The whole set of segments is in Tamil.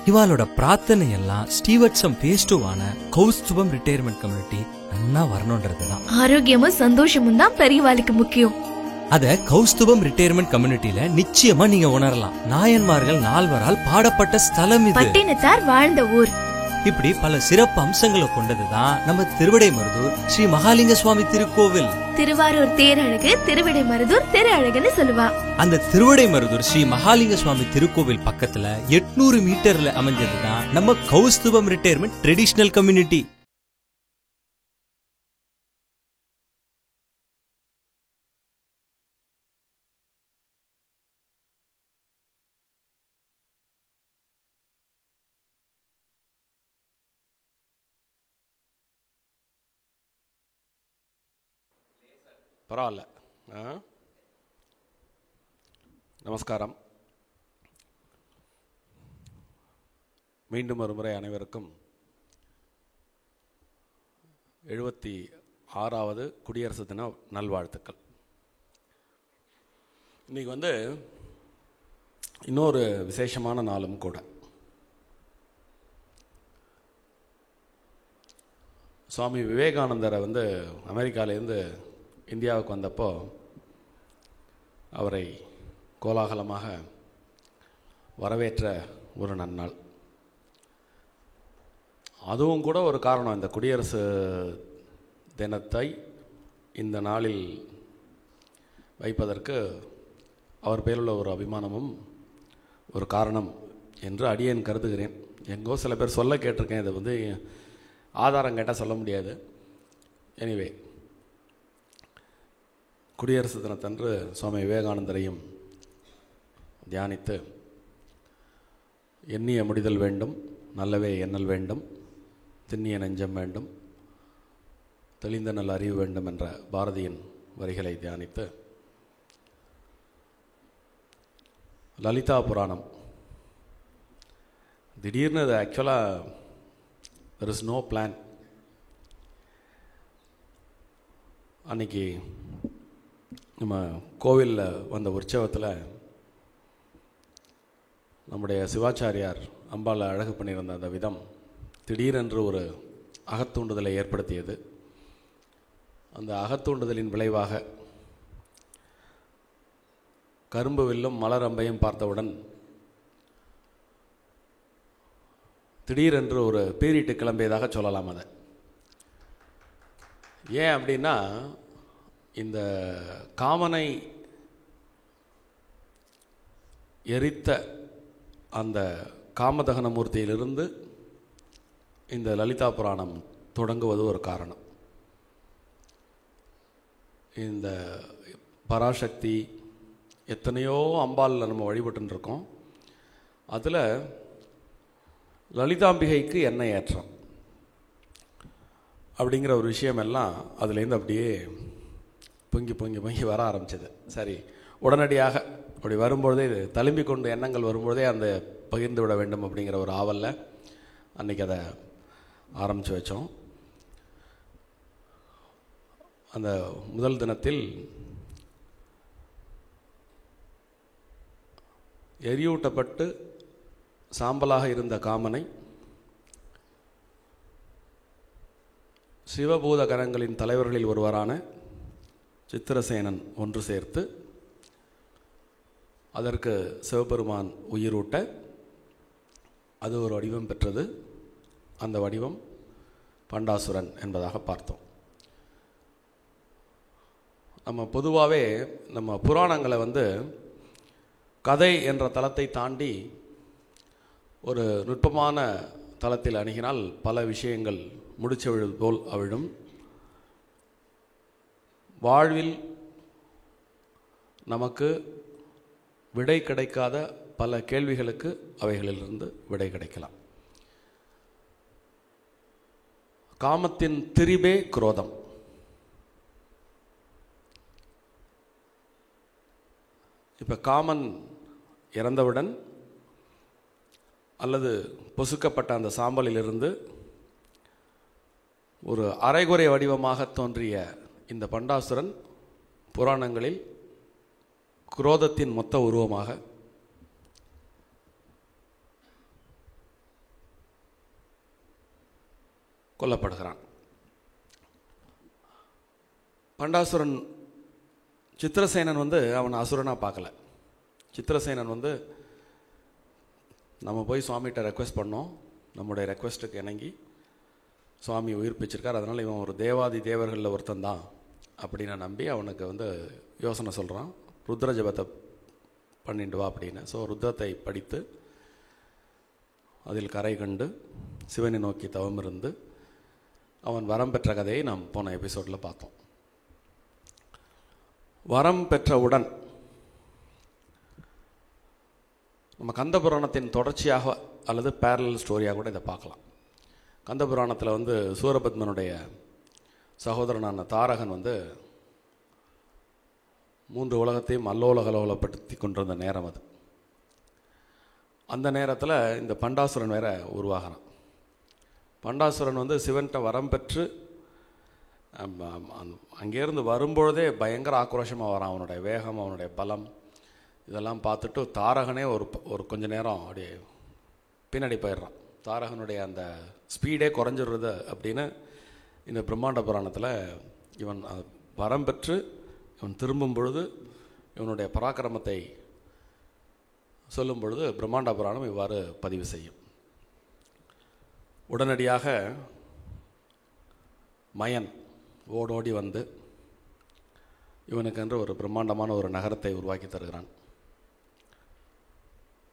இவாளோட பிரார்த்தனை எல்லாம் ஸ்டீவர்ட்சம் ஃபேஸ் 2 கௌஸ்துபம் ரிட்டையர்மெண்ட் கம்யூனிட்டி நல்லா வரணும்ன்றதுதான். ஆரோக்கியமும் சந்தோஷமும் தான் பெரியவாளுக்கு முக்கியம். அத கௌஸ்துபம் ரிட்டையர்மெண்ட் கம்யூனிட்டில நிச்சயமா நீங்க உணரலாம். நாயன்மார்கள் 4வரால் பாடப்பட்ட ஸ்தலம் இது. பட்டினத்தார் வாழ்ந்த ஊர். இப்படி பல சிறப்பு அம்சங்களை கொண்டதுதான் நம்ம திருவிடைமருதூர் ஸ்ரீ மகாலிங்க சுவாமி திருக்கோவில். திருவாரூர் தேரழகு, திருவிடைமருதூர் திரு அழகுன்னு சொல்லுவா. அந்த திருவிடைமருதூர் ஸ்ரீ மகாலிங்க சுவாமி திருக்கோவில் பக்கத்துல 800 மீட்டர்ல அமைஞ்சதுதான் நம்ம கௌஸ்துபம் ரிட்டையர்மெண்ட் ட்ரெடிஷனல் கம்யூனிட்டி. பரவாயில்ல. நமஸ்காரம். மீண்டும் ஒரு முறை அனைவருக்கும் 76வது குடியரசு தின நல்வாழ்த்துக்கள். இன்னைக்கு இன்னொரு விசேஷமான நாளும் கூட. சுவாமி விவேகானந்தரை அமெரிக்காவிலேருந்து இந்தியாவுக்கு வந்தப்போ அவரை கோலாகலமாக வரவேற்ற ஒரு நன்னாள். அதுவும் கூட ஒரு காரணம். இந்த குடியரசு தினத்தை இந்த நாளில் வைப்பதற்கு அவர் பேருள்ள ஒரு அபிமானமும் ஒரு காரணம் என்று அடியேன் கருதுகிறேன். எங்கோ சில பேர் சொல்ல கேட்டிருக்கேன். இதை ஆதாரம் கேட்டால் சொல்ல முடியாது. எனிவே, குடியரசு தினத்தன்று சுவாமி விவேகானந்தரையும் தியானித்து எண்ணிய முடிதல் வேண்டும், நல்லவே எண்ணல் வேண்டும், திண்ணிய நெஞ்சம் வேண்டும், தெளிந்த நல்ல அறிவு வேண்டும் என்ற பாரதியின் வரிகளை தியானித்து லலிதா புராணம் திடீர்னு அது ஆக்சுவலாக தெர் இஸ் நோ பிளான். அன்னைக்கு நம்ம கோவிலில் வந்த உற்சவத்தில் நம்முடைய சிவாச்சாரியார் அம்பாளை அழகு பண்ணியிருந்த அந்த விதம் திடீரென்று ஒரு அகத்தூண்டுதலை ஏற்படுத்தியது. அந்த அகத்தூண்டுதலின் விளைவாக கரும்பு வில்லும் மலரம்பையும் பார்த்தவுடன் திடீரென்று ஒரு பீரிட்டு கிளம்பியதாக சொல்லலாம். அதை ஏன் அப்படின்னா, இந்த காமனை எரித்த அந்த காமதகன மூர்த்தியிலிருந்து இந்த லலிதா புராணம் தொடங்குவது ஒரு காரணம். இந்த பராசக்தி எத்தனையோ அம்பாளில் நம்ம வழிபட்டுருக்கோம். அதில் லலிதாம்பிகைக்கு என்ன ஏற்றம் அப்படிங்கிற ஒரு விஷயமெல்லாம் அதுலேருந்து அப்படியே பொங்கி பொங்கி பொங்கி வர ஆரம்பிச்சது. சரி, உடனடியாக அப்படி வரும்பொழுதே, இது தழும்பி கொண்டு எண்ணங்கள் வரும்பொழுதே அந்த பகிர்ந்து விட வேண்டும் அப்படிங்கிற ஒரு ஆவலில் அன்றைக்கி அதை ஆரம்பித்து வச்சோம். அந்த முதல் தினத்தில் எரியூட்டப்பட்டு சாம்பலாக இருந்த காமனை சிவபூத கணங்களின் தலைவர்களில் ஒருவரான சித்திரசேனன் ஒன்று சேர்த்து அதற்கு சிவபெருமான் உயிரூட்ட அது ஒரு வடிவம் பெற்றது. அந்த வடிவம் பண்டாசுரன் என்பதாக பார்த்தோம். நம்ம பொதுவாகவே நம்ம புராணங்களை கதை என்ற தளத்தை தாண்டி ஒரு நுட்பமான தளத்தில் அணுகினால் பல விஷயங்கள் முடிச்சு விழுது போல் அவிழும். வாழ்வில் நமக்கு விடை கிடைக்காத பல கேள்விகளுக்கு அவைகளிலிருந்து விடை கிடைக்கலாம். காமத்தின் திரிபே குரோதம். இப்போ காமன் இறந்தவுடன் அல்லது பொசுக்கப்பட்ட அந்த சாம்பலிலிருந்து ஒரு அரைகுறை வடிவமாக தோன்றிய இந்த பண்டாசுரன் புராணங்களில் குரோதத்தின் மொத்த உருவமாக கொல்லப்படுகிறான். பண்டாசுரன் சித்திரசேனன் அவன் அசுரனாக பார்க்கல. சித்திரசேனன் நம்ம போய் சுவாமிகிட்ட ரெக்வெஸ்ட் பண்ணோம், நம்முடைய ரெக்வெஸ்ட்டுக்கு இணங்கி சுவாமி உயிர்ப்பிச்சிருக்கார், அதனால் இவன் ஒரு தேவாதி தேவர்களில் ஒருத்தன் தான் அப்படின்னு நம்பி அவனுக்கு யோசனை சொல்கிறான், ருத்ர ஜபத்தை பண்ணிட்டு வா அப்படின்னு. ஸோ ருத்ரத்தை படித்து அதில் கரை கண்டு சிவனை நோக்கி தவம் இருந்து அவன் வரம் பெற்ற கதையை நாம் போன எபிசோடில் பார்த்தோம். வரம் பெற்றவுடன் நம்ம கந்த புராணத்தின் தொடர்ச்சியாக அல்லது பேரலல் ஸ்டோரியாக கூட இதை பார்க்கலாம். கந்த புராணத்தில் சூரபத்மனுடைய சகோதரனான தாரகன் 3 உலகத்தையும் அல்லோலகலோலப்படுத்தி கொண்டிருந்த நேரம் அது. அந்த நேரத்தில் இந்த பண்டாசுரன் வேற உருவாகிறான். பண்டாசுரன் சிவன்கிட்ட வரம் பெற்று அங்கேருந்து வரும்பொழுதே பயங்கர ஆக்ரோஷமாக வரான். அவனுடைய வேகம், அவனுடைய பலம் இதெல்லாம் பார்த்துட்டு தாரகனே ஒரு கொஞ்ச நேரம் அப்படியே பின்னாடி போயிடுறான். தாரகனுடைய அந்த ஸ்பீடே குறைஞ்சிடுறது அப்படின்னு இந்த பிரம்மாண்ட புராணத்தில் இவன் வரம் பெற்று இவன் திரும்பும் பொழுது இவனுடைய பராக்கிரமத்தை சொல்லும் பொழுது பிரம்மாண்ட புராணம் இவ்வாறு பதிவு செய்யும். உடனடியாக மயன் ஓடோடி இவனுக்கென்று ஒரு பிரம்மாண்டமான ஒரு நகரத்தை உருவாக்கி தருகிறான்.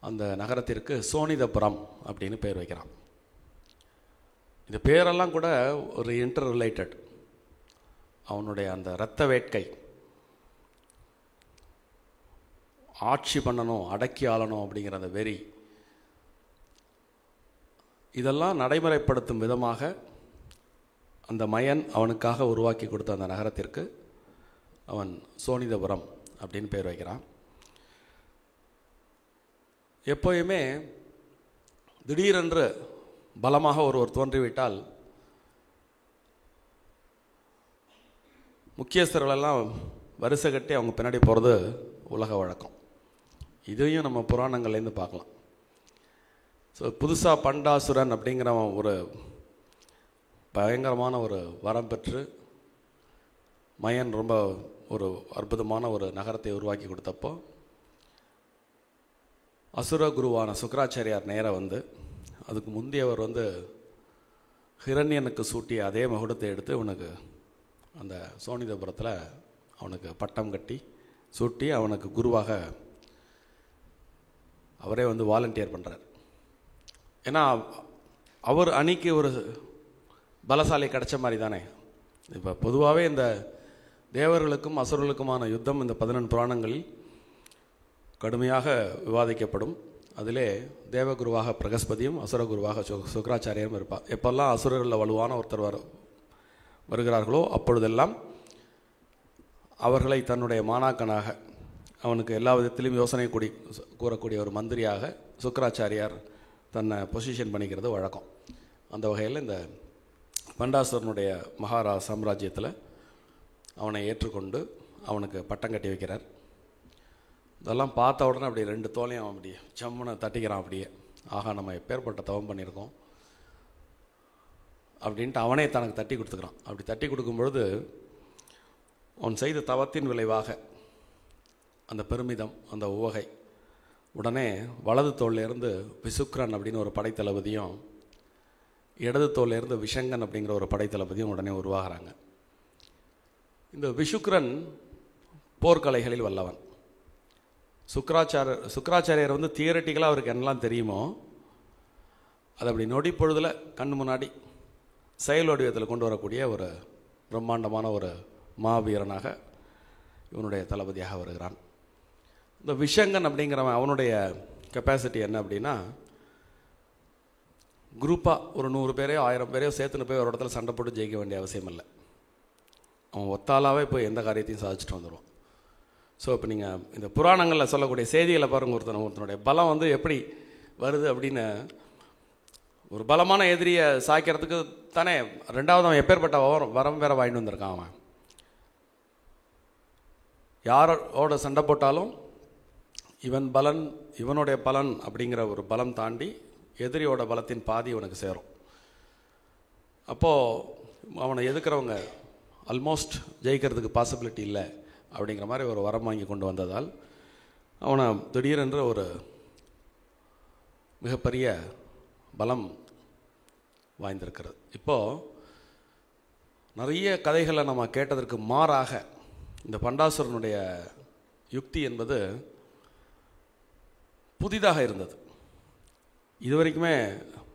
அந்த நகரத்திற்கு சோனிதபுரம் அப்படின்னு பேர் வைக்கிறான். இந்த பேரெல்லாம் கூட ஒரு இன்டர் ரிலேட்டட். அவனுடைய அந்த இரத்த வேட்கை, ஆட்சி பண்ணணும், அடக்கி ஆளணும் அப்படிங்கிற அந்த வெறி, இதெல்லாம் நடைமுறைப்படுத்தும் விதமாக அந்த மயன் அவனுக்காக உருவாக்கி கொடுத்த அந்த நகரத்திற்கு அவன் சோனிதபுரம் அப்படின்னு பேர் வைக்கிறான். எப்போயுமே திடீரென்று பலமாக ஒருவர் தோன்றிவிட்டால் முக்கியஸ்தர்களெல்லாம் வரிசை கட்டி அவங்க பின்னாடி போகிறது உலக வழக்கம். இதையும் நம்ம புராணங்கள்லேருந்து பார்க்கலாம். ஸோ புதுசாக பண்டாசுரன் அப்படிங்கிறவன் ஒரு பயங்கரமான ஒரு வரம் பெற்று மயன் ரொம்ப ஒரு அற்புதமான ஒரு நகரத்தை உருவாக்கி கொடுத்தப்போ அசுர குருவான சுக்கராச்சாரியார் நேராக அதுக்கு முந்தையவர் ஹிரண்யனுக்கு சூட்டிய அதே மகுடத்தை எடுத்து அவனுக்கு அந்த சோனிதபுரத்தில் அவனுக்கு பட்டம் கட்டி சூட்டி அவனுக்கு குருவாக அவரே வாலண்டியர் பண்ணுறார். ஏன்னா அவர் அணிக்கு ஒரு பலசாலி கிடைச்ச மாதிரி தானே. இப்போ பொதுவாகவே இந்த தேவர்களுக்கும் அசுரர்களுக்குமான யுத்தம் இந்த 11 புராணங்களில் கடுமையாக விவாதிக்கப்படும். அதிலே தேவகுருவாக பிரகஸ்பதியும் அசுரகுருவாக சுக்கராச்சாரியரும் இருப்பார். எப்பெல்லாம் அசுரர்களில் வலுவான ஒருத்தர் வருகிறார்களோ அப்பொழுதெல்லாம் அவர்களை தன்னுடைய மாணாக்கனாக அவனுக்கு எல்லா விதத்திலும் யோசனை கூறக்கூடிய ஒரு மந்திரியாக சுக்கராச்சாரியார் தன்னை பொசிஷன் பண்ணிக்கிறது வழக்கம். அந்த வகையில் இந்த பண்டாசுரனுடைய மகாராஜ் சாம்ராஜ்யத்தில் அவனை ஏற்றுக்கொண்டு அவனுக்கு பட்டம் கட்டி வைக்கிறார். இதெல்லாம் பார்த்த உடனே அப்படி 2 தோலையும் அவன் அப்படியே சம்முன்னு தட்டிக்கிறான். அப்படியே ஆகா, நம்ம எப்பேற்பட்ட தவம் பண்ணியிருக்கோம் அப்படின்ட்டு அவனே தனக்கு தட்டி கொடுத்துக்கிறான். அப்படி தட்டி கொடுக்கும் பொழுது அவன் செய்த தவத்தின் விளைவாக அந்த பெருமிதம், அந்த உவகை, உடனே வலது தோல்லேருந்து விசுக்ரன் அப்படின்னு ஒரு படைத்தளபதியும் இடது தோல்லேருந்து விஷங்கன் அப்படிங்கிற ஒரு படைத்தளபதியும் உடனே உருவாகிறாங்க. இந்த விஷுக்ரன் போர்க்கலைகளில் வல்லவன். சுக்கராச்சாரியர் தியரட்டிக்கலாக அவருக்கு என்னெல்லாம் தெரியுமோ அது அப்படி நொடி பொழுதில் கண் முன்னாடி செயல் வடிவத்தில் கொண்டு வரக்கூடிய ஒரு பிரம்மாண்டமான ஒரு மாவீரனாக இவனுடைய தளபதியாக வருகிறான். இந்த விஷங்கன் அப்படிங்கிறவன் அவனுடைய கெப்பாசிட்டி என்ன அப்படின்னா, குரூப்பாக ஒரு 100 பேரையோ 1000 பேரையோ சேர்த்துன்னு போய் ஒரு இடத்துல சண்டை போட்டு ஜெயிக்க வேண்டிய அவசியம் இல்லை. அவன் ஒத்தாலாவே போய் எந்த காரியத்தையும் சாதிச்சுட்டு வந்துடுவான். ஸோ இப்போ நீங்கள் இந்த புராணங்களில் சொல்லக்கூடிய செய்திகளை பாருங்கள். ஒருத்தனுடைய பலம் எப்படி வருது அப்படின்னு, ஒரு பலமான எதிரியை சாய்க்கிறதுக்கு தானே. 2வது அவன் எப்பேற்பட்ட வரம் வேற வாங்கிட்டு வந்திருக்கான். அவன் யாரோட சண்டை போட்டாலும் இவனுடைய பலன் அப்படிங்கிற ஒரு பலம் தாண்டி எதிரியோட பலத்தின் பாதி இவனுக்கு சேரும். அப்போது அவனை எதுக்கிறவங்க ஆல்மோஸ்ட் ஜெயிக்கிறதுக்கு பாசிபிலிட்டி இல்லை அப்படிங்கிற மாதிரி ஒரு வரம் வாங்கி கொண்டு வந்ததால் அவனை திடீரென்று ஒரு மிகப்பெரிய பலம் வாய்ந்திருக்கிறது. இப்போது நிறைய கதைகளை நம்ம கேட்டதற்கு மாறாக இந்த பண்டாசுரனுடைய யுக்தி என்பது புதிதாக இருந்தது. இது வரைக்குமே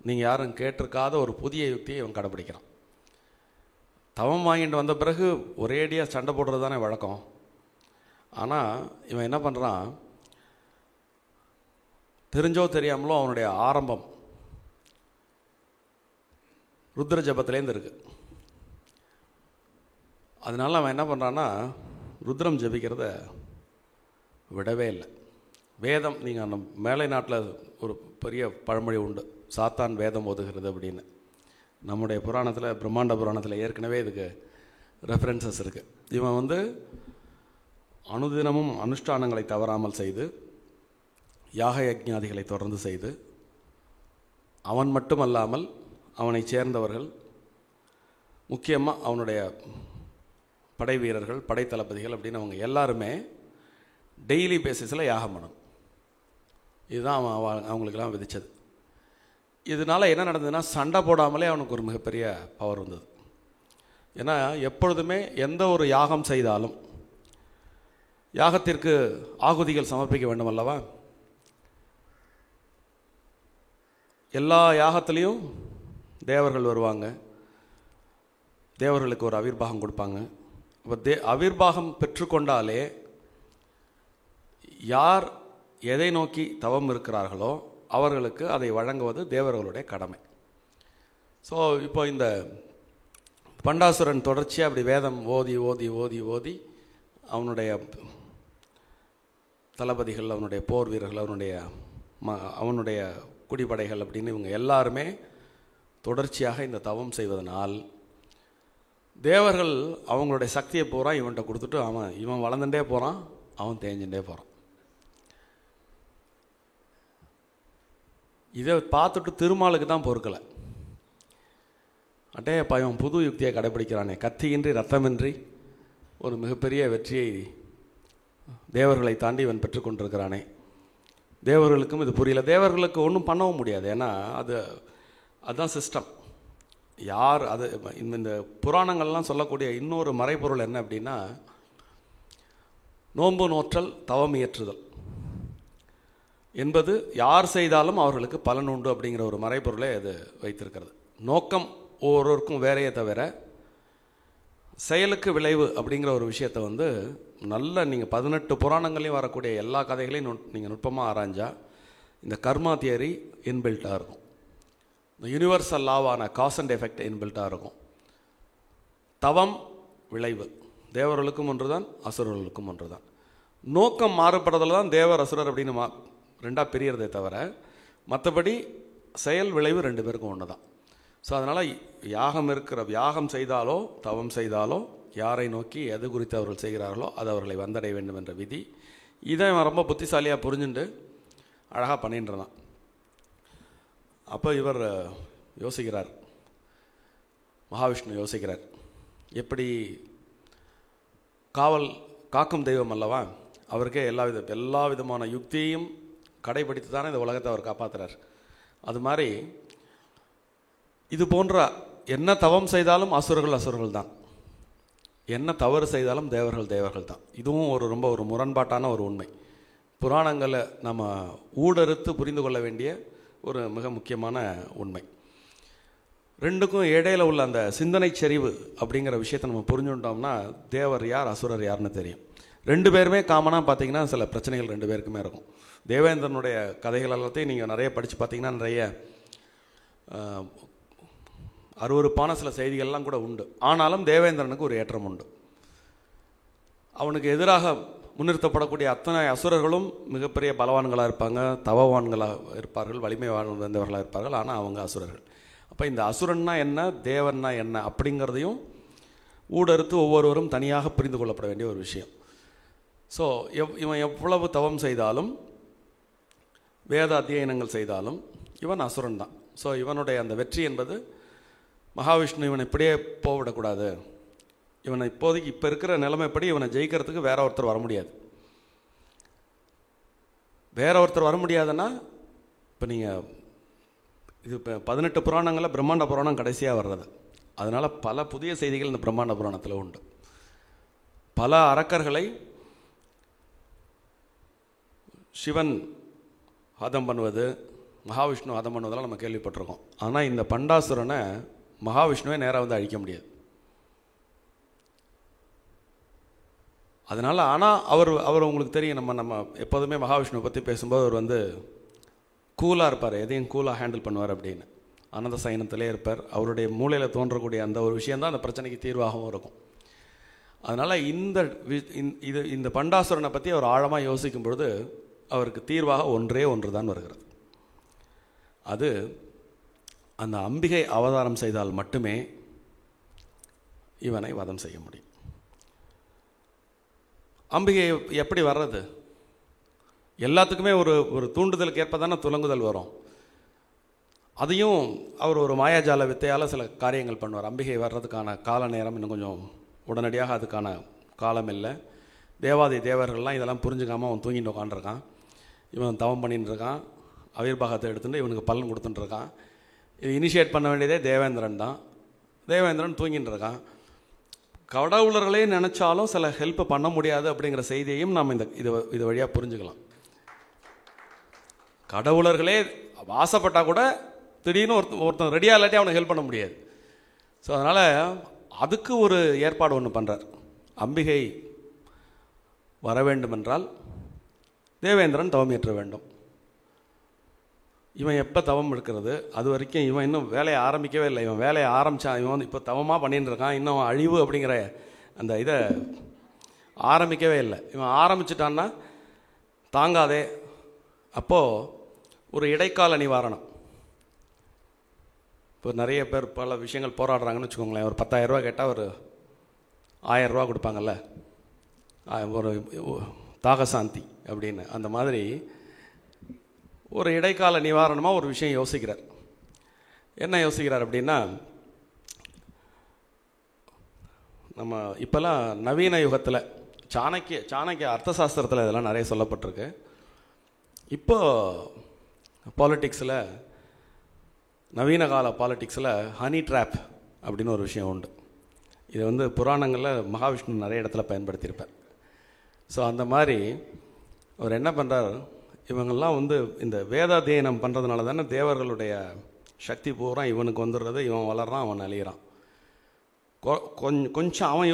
நீங்கள் யாரும் கேட்டிருக்காத ஒரு புதிய யுக்தியை இவன் கடைப்பிடிக்கிறான். தவம் வாங்கிட்டு வந்த பிறகு ஒரேடியாக சண்டை போடுறது தானே வழக்கம். ஆனால் இவன் என்ன பண்ணுறான், தெரிஞ்சோ தெரியாமலோ அவனுடைய ஆரம்பம் ருத்ர ஜபத்திலேருந்து இருக்குது. அதனால அவன் என்ன பண்ணுறான்னா ருத்ரம் ஜபிக்கிறத விடவே இல்லை. வேதம், நீங்கள் அந்த மேலை நாட்டில் ஒரு பெரிய பழமொழி உண்டு, சாத்தான் வேதம் ஓதுகிறது அப்படின்னு. நம்முடைய புராணத்தில், பிரம்மாண்ட புராணத்தில் ஏற்கனவே இதுக்கு ரெஃபரன்சஸ் இருக்குது. இவன் அனுதினமும் அனுஷ்டானங்களை தவறாமல் செய்து, யாக யஜ்ஞாதிகளை தொடர்ந்து செய்து, அவன் மட்டுமல்லாமல் அவனை சேர்ந்தவர்கள், முக்கியமாக அவனுடைய படை வீரர்கள், படை தளபதிகள் அப்படின்னு அவங்க எல்லாருமே டெய்லி பேசிஸில் யாகம் பண்ணணும். இதுதான் அவங்களுக்கெல்லாம் விதித்தது. இதனால் என்ன நடந்ததுன்னா, சண்டை போடாமலே அவனுக்கு ஒரு மிகப்பெரிய பவர் வந்தது. ஏன்னா எப்பொழுதுமே எந்த ஒரு யாகம் செய்தாலும் யாகத்திற்கு ஆகுதிகள் சமர்ப்பிக்க வேண்டும் அல்லவா. எல்லா யாகத்திலையும் தேவர்கள் வருவாங்க, தேவர்களுக்கு ஒரு அவிர்வாகம் கொடுப்பாங்க. அப்போ அவிர்வாகம் பெற்றுக்கொண்டாலே யார் எதை நோக்கி தவம் இருக்கிறார்களோ அவர்களுக்கு அதை வழங்குவது தேவர்களுடைய கடமை. ஸோ இப்போ இந்த பண்டாசுரன் தொடர்ச்சியாக அப்படி வேதம் ஓதி ஓதி ஓதி ஓதி அவனுடைய தளபதிகள், அவனுடைய போர் வீரர்கள், அவனுடைய குடிப்படைகள் அப்படின்னு இவங்க எல்லாருமே தொடர்ச்சியாக இந்த தவம் செய்வதனால் தேவர்கள் அவங்களுடைய சக்தியை பூரா இவன்கிட்ட கொடுத்துட்டு இவன் வளர்ந்துட்டே போகிறான், அவன் தேஞ்சுட்டே போகிறான். இதை பார்த்துட்டு திருமாலுக்கு தான் பொறுக்கலை. அட்டையப்பா, இவன் புது யுக்தியை கடைபிடிக்கிறானே, கத்தியின்றி ரத்தமின்றி ஒரு மிகப்பெரிய வெற்றியை தேவர்களை தாண்டி இவன் பெற்றுக்கொண்டிருக்கிறானே, தேவர்களுக்கும் இது புரியல. தேவர்களுக்கு ஒன்றும் பண்ணவும் முடியாது. ஏன்னா அதுதான் சிஸ்டம். யார் அது இந்த புராணங்கள்லாம் சொல்லக்கூடிய இன்னொரு மறைபொருள் என்ன அப்படின்னா, நோன்பு நோற்றல் தவம் இயற்றுதல் என்பது யார் செய்தாலும் அவர்களுக்கு பலன் உண்டு அப்படிங்கிற ஒரு மறைபொருளை அது வைத்திருக்கிறது. நோக்கம் ஒவ்வொருவருக்கும் வேறையே தவிர செயலுக்கு விளைவு அப்படிங்கிற ஒரு விஷயத்தை நல்ல நீங்கள் 18 புராணங்களையும் வரக்கூடிய எல்லா கதைகளையும் நீங்கள் நுட்பமாக ஆராய்ஞ்சா இந்த கர்மா தியரி இன்பில்ட்டாக இருக்கும். இந்த யூனிவர்சல் லாவான காஸ் அண்ட் எஃபெக்ட் இன்பில்ட்டாக இருக்கும். தவம் விளைவு தேவர்களுக்கும் ஒன்று தான், அசுரர்களுக்கும் ஒன்று தான். நோக்கம் மாறுபடுறதுல தான் தேவர் அசுரர் அப்படின்னு ரெண்டாக பிரியறதே தவிர மற்றபடி செயல் விளைவு 2 பேருக்கும் ஒன்று தான். ஸோ அதனால் யாகம் செய்தாலோ தவம் செய்தாலோ யாரை நோக்கி எது குறித்து அவர்கள் செய்கிறார்களோ அது அவர்களை வந்தடைய வேண்டும் என்ற விதி. இதை ரொம்ப புத்திசாலியாக புரிஞ்சுட்டு அழகாக பண்ணின்றான். அப்போ இவர் யோசிக்கிறார், மகாவிஷ்ணு யோசிக்கிறார், எப்படி காக்கும் தெய்வம் அல்லவா, அவருக்கே எல்லா விதமான யுக்தியையும் கடைபிடித்து தானே இந்த உலகத்தை அவர் காப்பாற்றுறார். அது மாதிரி இது போன்ற என்ன தவம் செய்தாலும் அசுரர்கள் தான், என்ன தவறு செய்தாலும் தேவர்கள் தான். இதுவும் ரொம்ப ஒரு முரண்பாட்டான ஒரு உண்மை. புராணங்களை நம்ம ஊடறுத்து புரிந்து கொள்ள வேண்டிய ஒரு மிக முக்கியமான உண்மை. ரெண்டுக்கும் இடையில உள்ள அந்த சிந்தனை செறிவு அப்படிங்கிற விஷயத்தை நம்ம புரிஞ்சுட்டோம்னா தேவர் யார் அசுரர் யாருன்னு தெரியும். 2 பேருமே காமனாக பார்த்தீங்கன்னா சில பிரச்சனைகள் 2 பேருக்குமே இருக்கும். தேவேந்திரனுடைய கதைகள் எல்லாத்தையும் நீங்கள் நிறைய படித்து பார்த்தீங்கன்னா நிறைய அருவருப்பான சில செய்திகள்லாம் கூட உண்டு. ஆனாலும் தேவேந்திரனுக்கு ஒரு ஏற்றம் உண்டு. அவனுக்கு எதிராக முன்னிறுத்தப்படக்கூடிய அத்தனை அசுரர்களும் மிகப்பெரிய பலவான்களாக இருப்பாங்க, தவவான்களாக இருப்பார்கள், வலிமை வாழ்ந்தவர்களாக இருப்பார்கள். ஆனால் அவங்க அசுரர்கள். அப்போ இந்த அசுரன்னா என்ன, தேவன்னா என்ன அப்படிங்கிறதையும் ஊடறுத்து ஒவ்வொருவரும் தனியாக புரிந்து கொள்ளப்பட வேண்டிய ஒரு விஷயம். ஸோ இவன் எவ்வளவு தவம் செய்தாலும் வேத அத்தியனங்கள் செய்தாலும் இவன் அசுரன் தான். ஸோ இவனுடைய அந்த வெற்றி என்பது மகாவிஷ்ணு இவனை இப்படியே போவிடக்கூடாது, இவனை இப்போதைக்கு இப்போ இருக்கிற நிலைமைப்படி இவனை ஜெயிக்கிறதுக்கு வேற ஒருத்தர் வர முடியாது. வேற ஒருத்தர் வர முடியாதுன்னா, இப்போ நீங்கள் இது இப்போ 18 புராணங்களில் பிரம்மாண்ட புராணம் கடைசியாக வர்றது. அதனால் பல புதிய செய்திகள் இந்த பிரம்மாண்ட புராணத்தில் உண்டு. பல அரக்கர்களை சிவன் ஹதம் பண்ணுவது, மகாவிஷ்ணு ஹதம் பண்ணுவதெல்லாம் நம்ம கேள்விப்பட்டிருக்கோம். ஆனால் இந்த பண்டாசுரனை மகாவிஷ்ணுவே நேராக வந்து அழிக்க முடியாது. அதனால் ஆனால் அவர் உங்களுக்கு தெரியும், நம்ம எப்போதுமே மகாவிஷ்ணுவை பற்றி பேசும்போது அவர் வந்து கூலாக இருப்பார், எதையும் கூலாக ஹேண்டில் பண்ணுவார் அப்படின்னு. ஆனந்த சயனத்திலே இருப்பார். அவருடைய மூளையில் தோன்றக்கூடிய அந்த ஒரு விஷயந்தான் அந்த பிரச்சனைக்கு தீர்வாகவும் இருக்கும். அதனால் இந்த பண்டாசுரனை பற்றி அவர் ஆழமாக யோசிக்கும் பொழுது அவருக்கு தீர்வாக ஒன்றே ஒன்று தான் வருகிறது. அது அந்த அம்பிகை அவதாரம் செய்தால் மட்டுமே இவனை வதம் செய்ய முடியும். அம்பிகை எப்படி வர்றது? எல்லாத்துக்குமே ஒரு தூண்டுதலுக்கு ஏற்ப தானே துலங்குதல் வரும். அதையும் அவர் ஒரு மாயாஜால வித்தையால் சில காரியங்கள் பண்ணுவார். அம்பிகை வர்றதுக்கான கால நேரம் இன்னும் கொஞ்சம் உடனடியாக அதுக்கான காலம் இல்லை. தேவாதி தேவர்கள்லாம் இதெல்லாம் புரிஞ்சுக்காமல் அவன் தூங்கிட்டு உட்காந்துருக்கான். இவன் தவம் பண்ணிட்டு இருக்கான். அவிர்வாகத்தை எடுத்துட்டு இவனுக்கு பலன் கொடுத்துட்டு இருக்கான். இது இனிஷியேட் பண்ண வேண்டியதே தேவேந்திரன் தான். தேவேந்திரன் தூங்கிட்டு இருக்கான். கடவுளர்களே நினச்சாலும் சில ஹெல்ப் பண்ண முடியாது அப்படிங்கிற செய்தியையும் நாம் இது வழியாக புரிஞ்சுக்கலாம். கடவுளர்களே ஆசைப்பட்டால் கூட திடீர்னு ஒருத்தன் ரெடியாக இல்லாட்டி அவனுக்கு ஹெல்ப் பண்ண முடியாது. ஸோ அதனால் அதுக்கு ஒரு ஏற்பாடு ஒன்று பண்ணுறார். அம்பிகை வர வேண்டுமென்றால் தேவேந்திரன் தவம் ஏற்ற வேண்டும். இவன் எப்போ தவம் எடுக்கிறது? அது வரைக்கும் இவன் இன்னும் வேலையை ஆரம்பிக்கவே இல்லை. இவன் வேலையை ஆரம்பித்தான். இவன் இப்போ தவமாக பண்ணிட்டு இருக்கான். இன்னும் அழிவு அப்படிங்கிற அந்த இதை ஆரம்பிக்கவே இல்லை. இவன் ஆரம்பிச்சிட்டான்னா தாங்காதே. அப்போது ஒரு இடைக்கால நிவாரணம். இப்போ நிறைய பேர் பல விஷயங்கள் போராடுறாங்கன்னு வச்சுக்கோங்களேன். ஒரு 10,000 ரூபா கேட்டால் ஒரு 1000 ரூபா கொடுப்பாங்கல்ல, ஒரு தாகசாந்தி அப்படின்னு. அந்த மாதிரி ஒரு இடைக்கால நிவாரணமாக ஒரு விஷயம் யோசிக்கிறார். என்ன யோசிக்கிறார் அப்படின்னா, நம்ம இப்போல்லாம் நவீன யுகத்தில் சாணக்கிய அர்த்தசாஸ்திரத்தில் இதெல்லாம் நிறைய சொல்லப்பட்டிருக்கு. இப்போ பாலிட்டிக்ஸில், நவீன கால பாலிட்டிக்ஸில் ஹனி ட்ராப் அப்படின்னு ஒரு விஷயம் உண்டு. இதை வந்து புராணங்களில் மகாவிஷ்ணு நிறைய இடத்துல பயன்படுத்தியிருப்பார். ஸோ அந்த மாதிரி அவர் என்ன பண்ணுறார், இவங்கெல்லாம் வந்து இந்த வேதாத்தியனம் பண்ணுறதுனால தானே தேவர்களுடைய சக்தி பூரா இவனுக்கு வந்துடுறது. இவன் வளர்றான், அவன் அழியிறான். கொஞ்சம் அவன்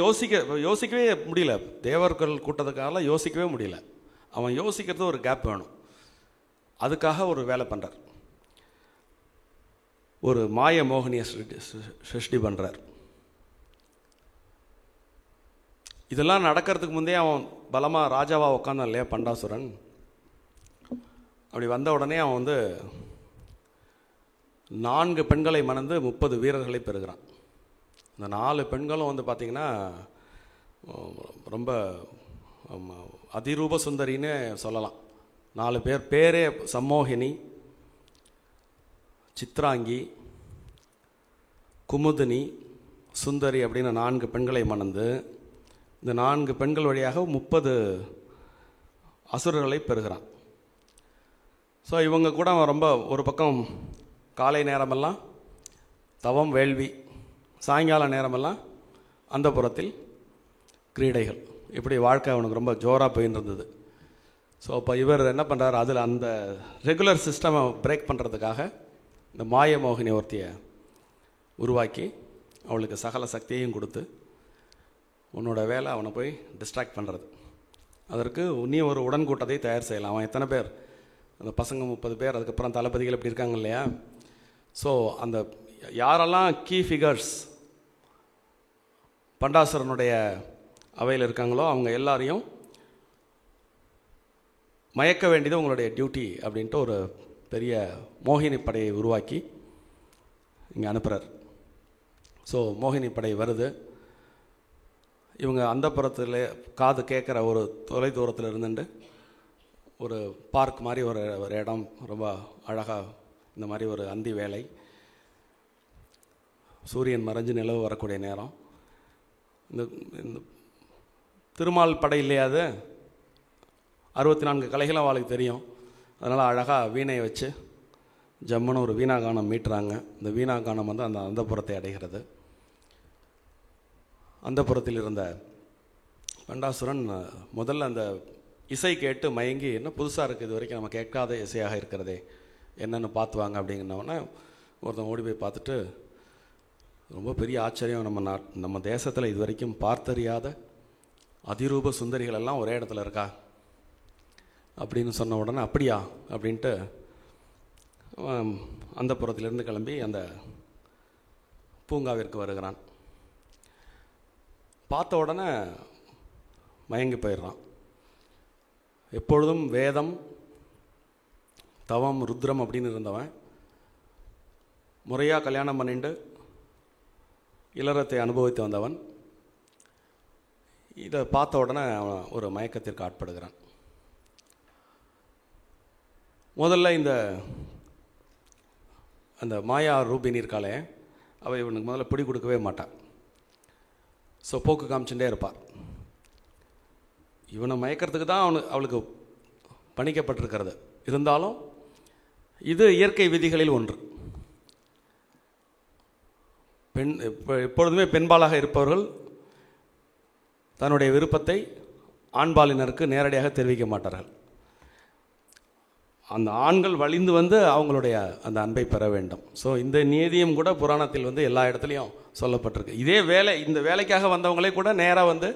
யோசிக்கவே முடியல. தேவர்கள் கூட்டத்துக்காக யோசிக்கவே முடியல. அவன் யோசிக்கிறது ஒரு கேப் வேணும். அதுக்காக ஒரு வேலை பண்ணுறார். ஒரு மாய மோகினியை சிருஷ்டி பண்ணுறார். இதெல்லாம் நடக்கிறதுக்கு முந்தைய அவன் பலமாக ராஜாவாக உட்காந்தான் இல்லையா பண்டாசுரன். அப்படி வந்த உடனே அவன் வந்து 4 பெண்களை மணந்து 30 வீரர்களை பெறுகிறான். இந்த 4 பெண்களும் வந்து பார்த்திங்கன்னா ரொம்ப அதிரூப சுந்தரின்னு சொல்லலாம். 4 பேர் பேரே சம்மோகினி, சித்ராங்கி, குமுதினி, சுந்தரி அப்படின்னு 4 பெண்களை மணந்து இந்த 4 பெண்கள் வழியாக 30 அசுரர்களை பெறுகிறான். ஸோ இவங்க கூட ரொம்ப ஒரு பக்கம் காலை நேரமெல்லாம் தவம் வேள்வி, சாயங்கால நேரமெல்லாம் அந்த புறத்தில் கிரீடைகள், இப்படி வாழ்க்கை அவனுக்கு ரொம்ப ஜோராக போயின்னு இருந்தது. ஸோ அப்போ இவர் என்ன பண்ணுறாரு, அதில் அந்த ரெகுலர் சிஸ்டமை பிரேக் பண்ணுறதுக்காக இந்த மாய மோகினி ஒருத்தியை உருவாக்கி அவளுக்கு சகல சக்தியையும் கொடுத்து, உன்னோட வேலை அவனை போய் டிஸ்ட்ராக்ட் பண்ணுறது. அதற்கு நீ ஒரு உடன்கூட்டத்தை தயார் செய்யலாம். அவன் எத்தனை பேர், அந்த பசங்க 30 பேர், அதுக்கப்புறம் தளபதிகள் இப்படி இருக்காங்க இல்லையா. ஸோ அந்த யாரெல்லாம் கீ ஃபிகர்ஸ் பண்டாசுரனுடைய அவையில் இருக்காங்களோ அவங்க எல்லாரையும் மயக்க வேண்டியது உங்களுடைய டியூட்டி அப்படின்ட்டு ஒரு பெரிய மோகினி படையை உருவாக்கி இங்கே அனுப்புகிறார். ஸோ மோகினி படை வருது. இவங்க அந்த புறத்தில் காது கேட்குற ஒரு தொலை தூரத்தில் இருந்துட்டு ஒரு பார்க் மாதிரி ஒரு இடம், ரொம்ப அழகாக இந்த மாதிரி ஒரு அந்தி வேலை, சூரியன் மறைஞ்சு நிலவு வரக்கூடிய நேரம். இந்த இந்த திருமால் படை இல்லையா, அது 64 கலைகளும் அவளுக்கு தெரியும். அதனால் அழகாக வீணையை வச்சு ஜம்முன்னு ஒரு வீணாகானம் மீட்டுறாங்க. இந்த வீணாகானம் வந்து அந்த அந்தப்புறத்தை அடைகிறது. அந்தப்புறத்தில் இருந்த பண்டாசுரன் முதல்ல அந்த இசை கேட்டு மயங்கி, என்ன புதுசாக இருக்குது, இது வரைக்கும் நம்ம கேட்காத இசையாக இருக்கிறதே, என்னென்னு பார்த்துவாங்க அப்படிங்கிறவொன்னே ஒருத்தன் ஓடி போய் பார்த்துட்டு, ரொம்ப பெரிய ஆச்சரியம், நம்ம தேசத்தில் இது வரைக்கும் பார்த்தறியாத அதிரூப சுந்தரிகள் எல்லாம் ஒரே இடத்துல இருக்கா அப்படின்னு சொன்ன உடனே, அப்படியா அப்படின்ட்டு அந்த புறத்திலிருந்து கிளம்பி அந்த பூங்காவிற்கு வருகிறான். பார்த்த உடனே மயங்கி போயிடுறான். எப்பொழுதும் வேதம், தவம், ருத்ரம் அப்படின்னு இருந்தவன் முறையாக கல்யாணம் பண்ணிட்டு இளரத்தை அனுபவித்து வந்தவன் இதை பார்த்த உடனே அவன் ஒரு மயக்கத்திற்கு ஆட்படுகிறான். முதல்ல அந்த மாயா ரூபினி இருக்காளே, அவள் இவனுக்கு முதல்ல பிடி கொடுக்கவே மாட்டான். ஸோ போக்கு காமிச்சுட்டே இருப்பார். இவனை மயக்கிறதுக்கு தான் அவளுக்கு பணிக்கப்பட்டிருக்கிறது. இருந்தாலும் இது இயற்கை விதிகளில் ஒன்று. எப்பொழுதுமே பெண்பாலாக இருப்பவர்கள் தன்னுடைய விருப்பத்தை ஆண்பாலினருக்கு நேரடியாக தெரிவிக்க மாட்டார்கள். அந்த ஆண்கள் வழிந்து வந்து அவங்களுடைய அந்த அன்பை பெற வேண்டும். ஸோ இந்த நீதியும் கூட புராணத்தில் வந்து எல்லா இடத்துலையும் சொல்லப்பட்டிருக்கு. இதே வேலை, இந்த வேலைக்காக வந்தவங்களே கூட நேராக வந்து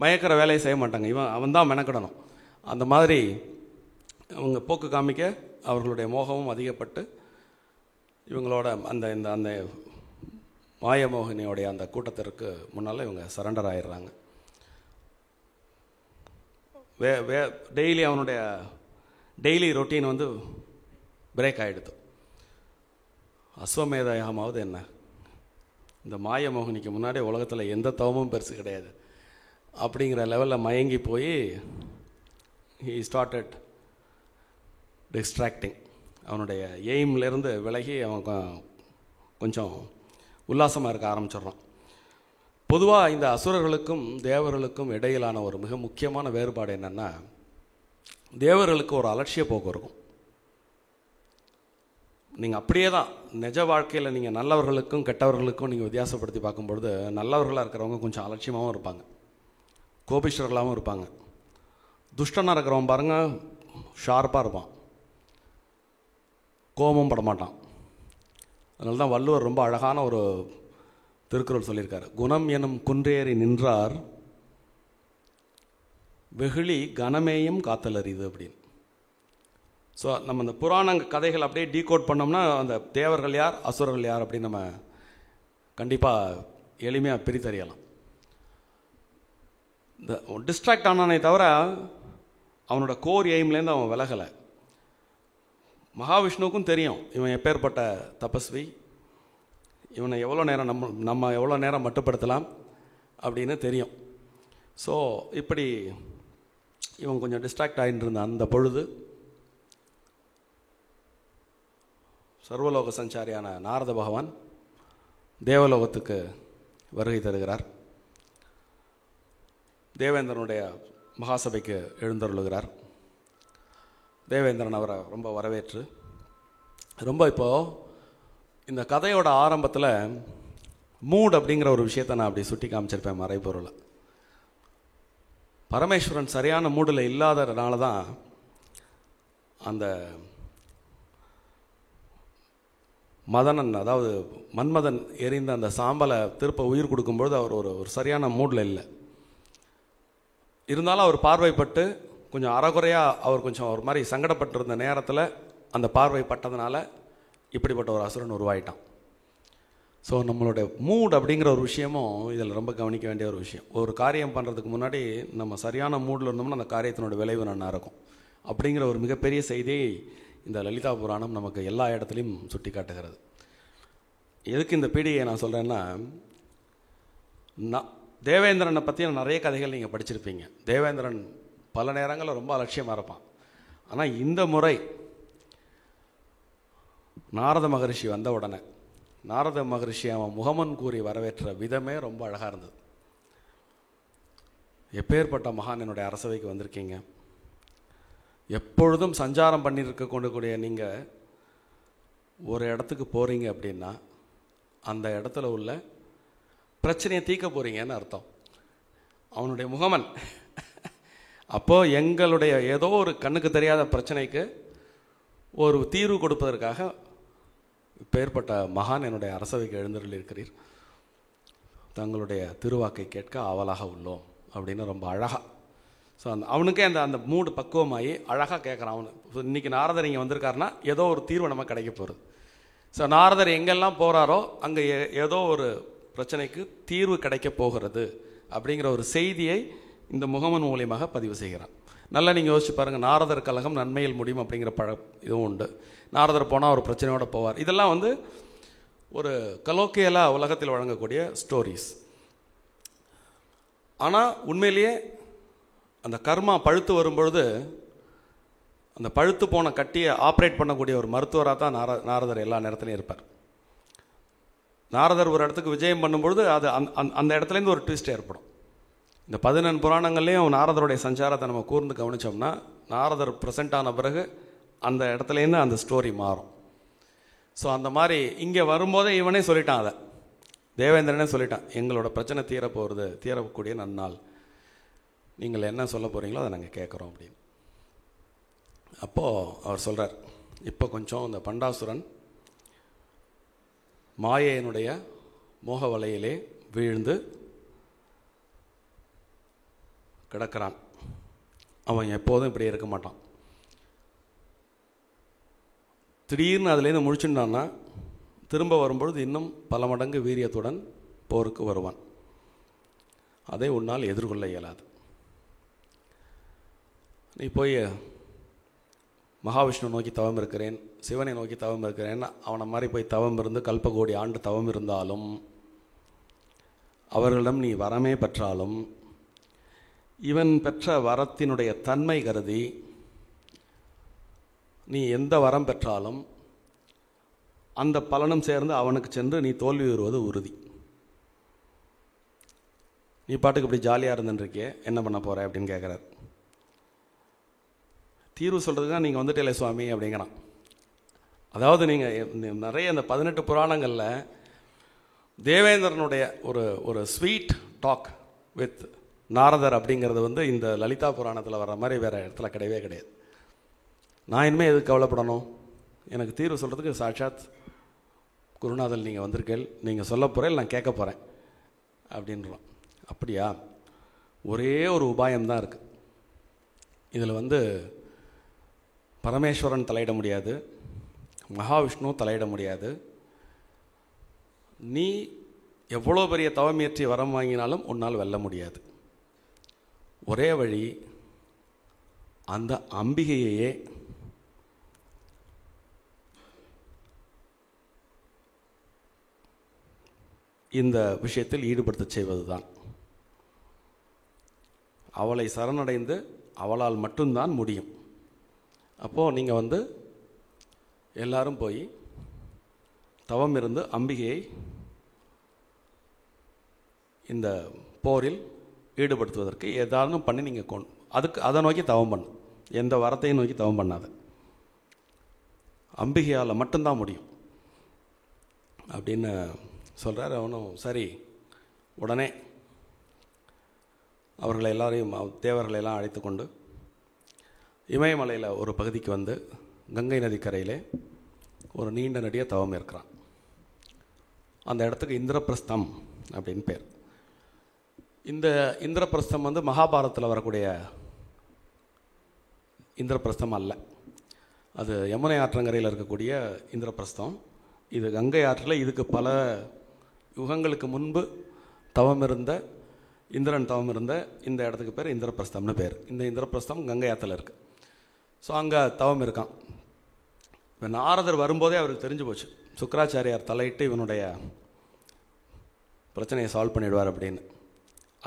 மயக்கிற வேலையை செய்ய மாட்டாங்க. அவன் தான் மெனக்கிடணும். அந்த மாதிரி அவங்க போக்கு காமிக்க அவர்களுடைய மோகமும் அதிகப்பட்டு இவங்களோட அந்த மாயமோகினியோடைய அந்த கூட்டத்திற்கு முன்னால் இவங்க சரண்டர் ஆயிடுறாங்க. அவனுடைய டெய்லி ரொட்டீன் வந்து பிரேக் ஆகிடுது. அஸ்வமேத யாகமாவது என்ன, இந்த மாயமோகினிக்கு முன்னாடி உலகத்தில் எந்த தவமும் பெருசு கிடையாது அப்படிங்கிற லெவலில் மயங்கி போய் ஹீ ஸ்டார்டட் டிஸ்ட்ராக்டிங். அவனுடைய எய்ம்லேருந்து விலகி அவன் கொஞ்சம் உல்லாசமாக இருக்க ஆரம்பிச்சிடுறான். பொதுவாக இந்த அசுரர்களுக்கும் தேவர்களுக்கும் இடையிலான ஒரு மிக முக்கியமான வேறுபாடு என்னென்னா, தேவர்களுக்கு ஒரு அலட்சிய போக்கு இருக்கும். நீங்கள் அப்படியே தான் நிஜ வாழ்க்கையில் நீங்கள் நல்லவர்களுக்கும் கெட்டவர்களுக்கும் நீங்கள் வித்தியாசப்படுத்தி பார்க்கும்பொழுது, நல்லவர்களாக இருக்கிறவங்க கொஞ்சம் அலட்சியமாகவும் இருப்பாங்க, கோபிஷ்டர்களாகவும் இருப்பாங்க. துஷ்டனாக இருக்கிறவன் பாருங்கள் ஷார்ப்பாக இருப்பான், கோபமும் படமாட்டான். அதனால தான் வள்ளுவர் ரொம்ப அழகான ஒரு திருக்குறள் சொல்லியிருக்காரு. குணம் எனும் குன்றேறி நின்றார் வெகுளி கனமேயும் காத்தல் அறிது அப்படின்னு. ஸோ நம்ம இந்த புராண கதைகள் அப்படியே டீகோட் பண்ணோம்னா அந்த தேவர்கள் யார், அசுரர்கள் யார் அப்படின்னு நம்ம கண்டிப்பாக எளிமையாக பிரித்தறியலாம். இந்த டிஸ்ட்ராக்ட் ஆனானே தவிர அவனோட கோர் எய்ம்லேருந்து அவன் விலகலை. மகாவிஷ்ணுவுக்கும் தெரியும் இவன் எப்பேற்பட்ட தபஸ்வி, இவனை எவ்வளோ நேரம் நம்ம எவ்வளோ நேரம் மட்டுப்படுத்தலாம் அப்படின்னு தெரியும். ஸோ இப்படி இவன் கொஞ்சம் டிஸ்ட்ராக்ட் ஆகிட்டு இருந்த அந்த பொழுது சர்வலோக சஞ்சாரியான நாரத பகவான் தேவலோகத்துக்கு வருகை தருகிறார். தேவேந்திரனுடைய மகாசபைக்கு எழுந்தருளுகிறார். தேவேந்திரன் அவரை ரொம்ப வரவேற்று இப்போது இந்த கதையோட ஆரம்பத்தில் மூட் அப்படிங்கிற ஒரு விஷயத்தை நான் அப்படி சுட்டி காமிச்சிருப்பேன் மறைபொருளை. பரமேஸ்வரன் சரியான மூடில் இல்லாததுனால தான் அந்த மதனன், அதாவது மன்மதன் எரிந்த அந்த சாம்பலை திருப்ப உயிர் கொடுக்கும்பொழுது அவர் ஒரு சரியான மூடில் இல்லை. இருந்தாலும் அவர் பார்வைப்பட்டு கொஞ்சம் அறகுறையாக அவர் கொஞ்சம் ஒரு மாதிரி சங்கடப்பட்டிருந்த நேரத்தில் அந்த பார்வை பட்டதுனால இப்படிப்பட்ட ஒரு அசுரன் உருவாயிட்டான். ஸோ நம்மளுடைய மூட் அப்படிங்கிற ஒரு விஷயமும் இதில் ரொம்ப கவனிக்க வேண்டிய ஒரு விஷயம். ஒரு காரியம் பண்ணுறதுக்கு முன்னாடி நம்ம சரியான மூடில் இருந்தோம்னா அந்த காரியத்தினோட விளைவு நல்லா இருக்கும் அப்படிங்கிற ஒரு மிகப்பெரிய செய்தியை இந்த லலிதா புராணம் நமக்கு எல்லா இடத்துலையும் சுட்டி காட்டுகிறது. எதுக்கு இந்த பீடிகையை நான் சொல்கிறேன்னா, தேவேந்திரனை பற்றி நிறைய கதைகள் நீங்கள் படிச்சிருப்பீங்க. தேவேந்திரன் பல நேரங்களில் ரொம்ப அலட்சியமாக இருப்பான். ஆனால் இந்த முறை நாரத மகரிஷி வந்த உடனே நாரத மகரிஷி அவன் முகமன் கூறி வரவேற்ற விதமே ரொம்ப அழகாக இருந்தது. எப்பேற்பட்ட மகான் என்னுடைய அரசவைக்கு வந்திருக்கீங்க, எப்பொழுதும் சஞ்சாரம் பண்ணியிருக்க கொண்டுக்கூடிய நீங்கள் ஒரு இடத்துக்கு போகிறீங்க அப்படின்னா அந்த இடத்துல உள்ள பிரச்சனையை தீர்க்க போகிறீங்கன்னு அர்த்தம். அவனுடைய முகமன் அப்போது எங்களுடைய ஏதோ ஒரு கண்ணுக்கு தெரியாத பிரச்சனைக்கு ஒரு தீர்வு கொடுப்பதற்காக இப்பேற்பட்ட மகான் என்னுடைய அரசவைக்கு எழுந்தருளியிருக்கிறீர், தங்களுடைய திருவாக்கை கேட்க ஆவலாக உள்ளோம் அப்படின்னு ரொம்ப அழகாக. ஸோ அவனுக்கே அந்த மூடு பக்குவமாகி அழகாக கேட்குறான். அவனு இன்றைக்கி நாரதர் இங்கே வந்திருக்காருன்னா ஏதோ ஒரு தீர்வு நம்ம கிடைக்க போகிறது. ஸோ நாரதர் எங்கெல்லாம் போகிறாரோ அங்கே ஏதோ ஒரு பிரச்சனைக்கு தீர்வு கிடைக்க போகிறது அப்படிங்கிற ஒரு செய்தியை இந்த முகமன் மூலியமாக பதிவு செய்கிறான். நல்லா நீங்கள் யோசிச்சு பாருங்கள், நாரதர் கழகம் நன்மையில் முடியும் அப்படிங்கிற இதுவும் உண்டு. நாரதர் போனால் ஒரு பிரச்சனையோடு போவார். இதெல்லாம் வந்து ஒரு கலோக்கியலாக உலகத்தில் வழங்கக்கூடிய ஸ்டோரிஸ். ஆனால் உண்மையிலேயே அந்த கர்மா பழுத்து வரும்பொழுது அந்த பழுத்து போன கட்டியை ஆப்ரேட் பண்ணக்கூடிய ஒரு மருத்துவராக தான் நாரதர் எல்லா நேரத்துலையும் இருப்பார். நாரதர் ஒரு இடத்துக்கு விஜயம் பண்ணும்பொழுது அது அந்த இடத்துலேருந்து ஒரு ட்விஸ்ட் ஏற்படும். இந்த 14 புராணங்கள்லேயும் நாரதருடைய சஞ்சாரத்தை நம்ம கூர்ந்து கவனித்தோம்னா நாரதர் ப்ரெசென்ட் ஆன பிறகு அந்த இடத்துலேருந்து அந்த ஸ்டோரி மாறும். ஸோ அந்த மாதிரி இங்கே வரும்போதே இவனே சொல்லிட்டான், அதை தேவேந்திரனே சொல்லிட்டான், எங்களோட பிரச்சனை தீரப்போகிறது, தீரக்கூடிய நன்னாள், நீங்கள் என்ன சொல்ல போகிறீங்களோ அதை நாங்கள் கேட்குறோம் அப்படின்னு. அப்போது அவர் சொல்கிறார், இப்போ கொஞ்சம் இந்த பண்டாசுரன் மாயையினுடைய மோக வலையிலே வீழ்ந்து கிடக்கிறான். அவன் எப்போதும் இப்படி இருக்க மாட்டான். திடீர்னு அதுலேருந்து முழிச்சுட்டான்னா திரும்ப வரும்பொழுது இன்னும் பல மடங்கு வீரியத்துடன் போருக்கு வருவான். அதை உன்னால் எதிர்கொள்ள இயலாது. நீ போய் மகாவிஷ்ணு நோக்கி தவம் இருக்கிறேன், சிவனை நோக்கி தவம் இருக்கிறேன், அவனை மாதிரி போய் தவம் இருந்து கல்பகோடி ஆண்டு தவம் இருந்தாலும் அவர்களிடம் நீ வரமே பெற்றாலும் இவன் பெற்ற வரத்தினுடைய தன்மை கருதி நீ எந்த வரம் பெற்றாலும் அந்த பலனும் சேர்ந்து அவனுக்கு சென்று நீ தோல்வி வருவது உறுதி. நீ பாட்டுக்கு இப்படி ஜாலியாக இருந்துருக்கியே, என்ன பண்ண போகிற அப்படின்னு கேட்குறாரு. தீர்வு சொல்கிறதுக்கு தான் நீங்கள் வந்துட்டே சுவாமி அப்படிங்கிறான். அதாவது நீங்கள் நிறைய இந்த 18 புராணங்களில் தேவேந்திரனுடைய ஒரு ஸ்வீட் டாக் வித் நாரதர் அப்படிங்கிறது வந்து இந்த லலிதா புராணத்தில் வர்ற மாதிரி வேறு இடத்துல கிடையவே கிடையாது. நான் இனிமேல் எதுக்கு கவலைப்படணும், எனக்கு தீர்வு சொல்கிறதுக்கு சாட்சாத் குருநாதல் நீங்கள் வந்திருக்கேள், நீங்கள் சொல்ல போகிறேன், நான் கேட்க போகிறேன் அப்படின்றோம். அப்படியா, ஒரே ஒரு உபாயம்தான் இருக்குது. இதில் வந்து பரமேஸ்வரன் தலையிட முடியாது, மகாவிஷ்ணு தலையிட முடியாது. நீ எவ்வளோ பெரிய தவமியற்றி வரம் வாங்கினாலும் உன்னால் வெல்ல முடியாது. ஒரே வழி, அந்த அம்பிகையையே இந்த விஷயத்தில் ஈடுபடுத்த செய்வதுதான். அவளை சரணடைந்து அவளால் மட்டும்தான் முடியும். அப்போது நீங்கள் வந்து எல்லாரும் போய் தவம் இருந்து அம்பிகையை இந்த போரில் ஈடுபடுத்துவதற்கு ஏதாவது பண்ணி நீங்கள் அதுக்கு அதை நோக்கி தவம் பண்ணு, எந்த வரத்தையும் நோக்கி தவம் பண்ணாத, அம்பிகையால் மட்டும்தான் முடியும் அப்படின்னு சொல்கிறார். அவனும் சரி, உடனே அவர்களை எல்லாரையும் தேவர்களையெல்லாம் அழைத்து கொண்டு இமயமலையில் ஒரு பகுதிக்கு வந்து கங்கை நதிக்கரையிலே ஒரு நீண்ட நடிய தவம் இருக்கிறான். அந்த இடத்துக்கு இந்திரபிரஸ்தம் அப்படின்னு பேர். இந்த இந்திரபிரஸ்தம் வந்து மகாபாரதத்தில் வரக்கூடிய இந்திரபிரஸ்தம் அல்ல, அது யமுனை ஆற்றங்கரையில் இருக்கக்கூடிய இந்திரபிரஸ்தம். இது கங்கை ஆற்றில் இதுக்கு பல யுகங்களுக்கு முன்பு தவம் இருந்த இந்திரன் தவம் இருந்த இந்த இடத்துக்கு பேர் இந்திரபிரஸ்தம்னு பேர். இந்த இந்திரபிரஸ்தம் கங்கை ஆற்றில் இருக்குது. ஸோ அங்கே தவம் இருக்கான். இப்போ நாரதர் வரும்போதே அவருக்கு தெரிஞ்சு போச்சு, சுக்கராச்சாரியார் தலையிட்டு இவனுடைய பிரச்சனையை சால்வ் பண்ணிவிடுவார் அப்படின்னு.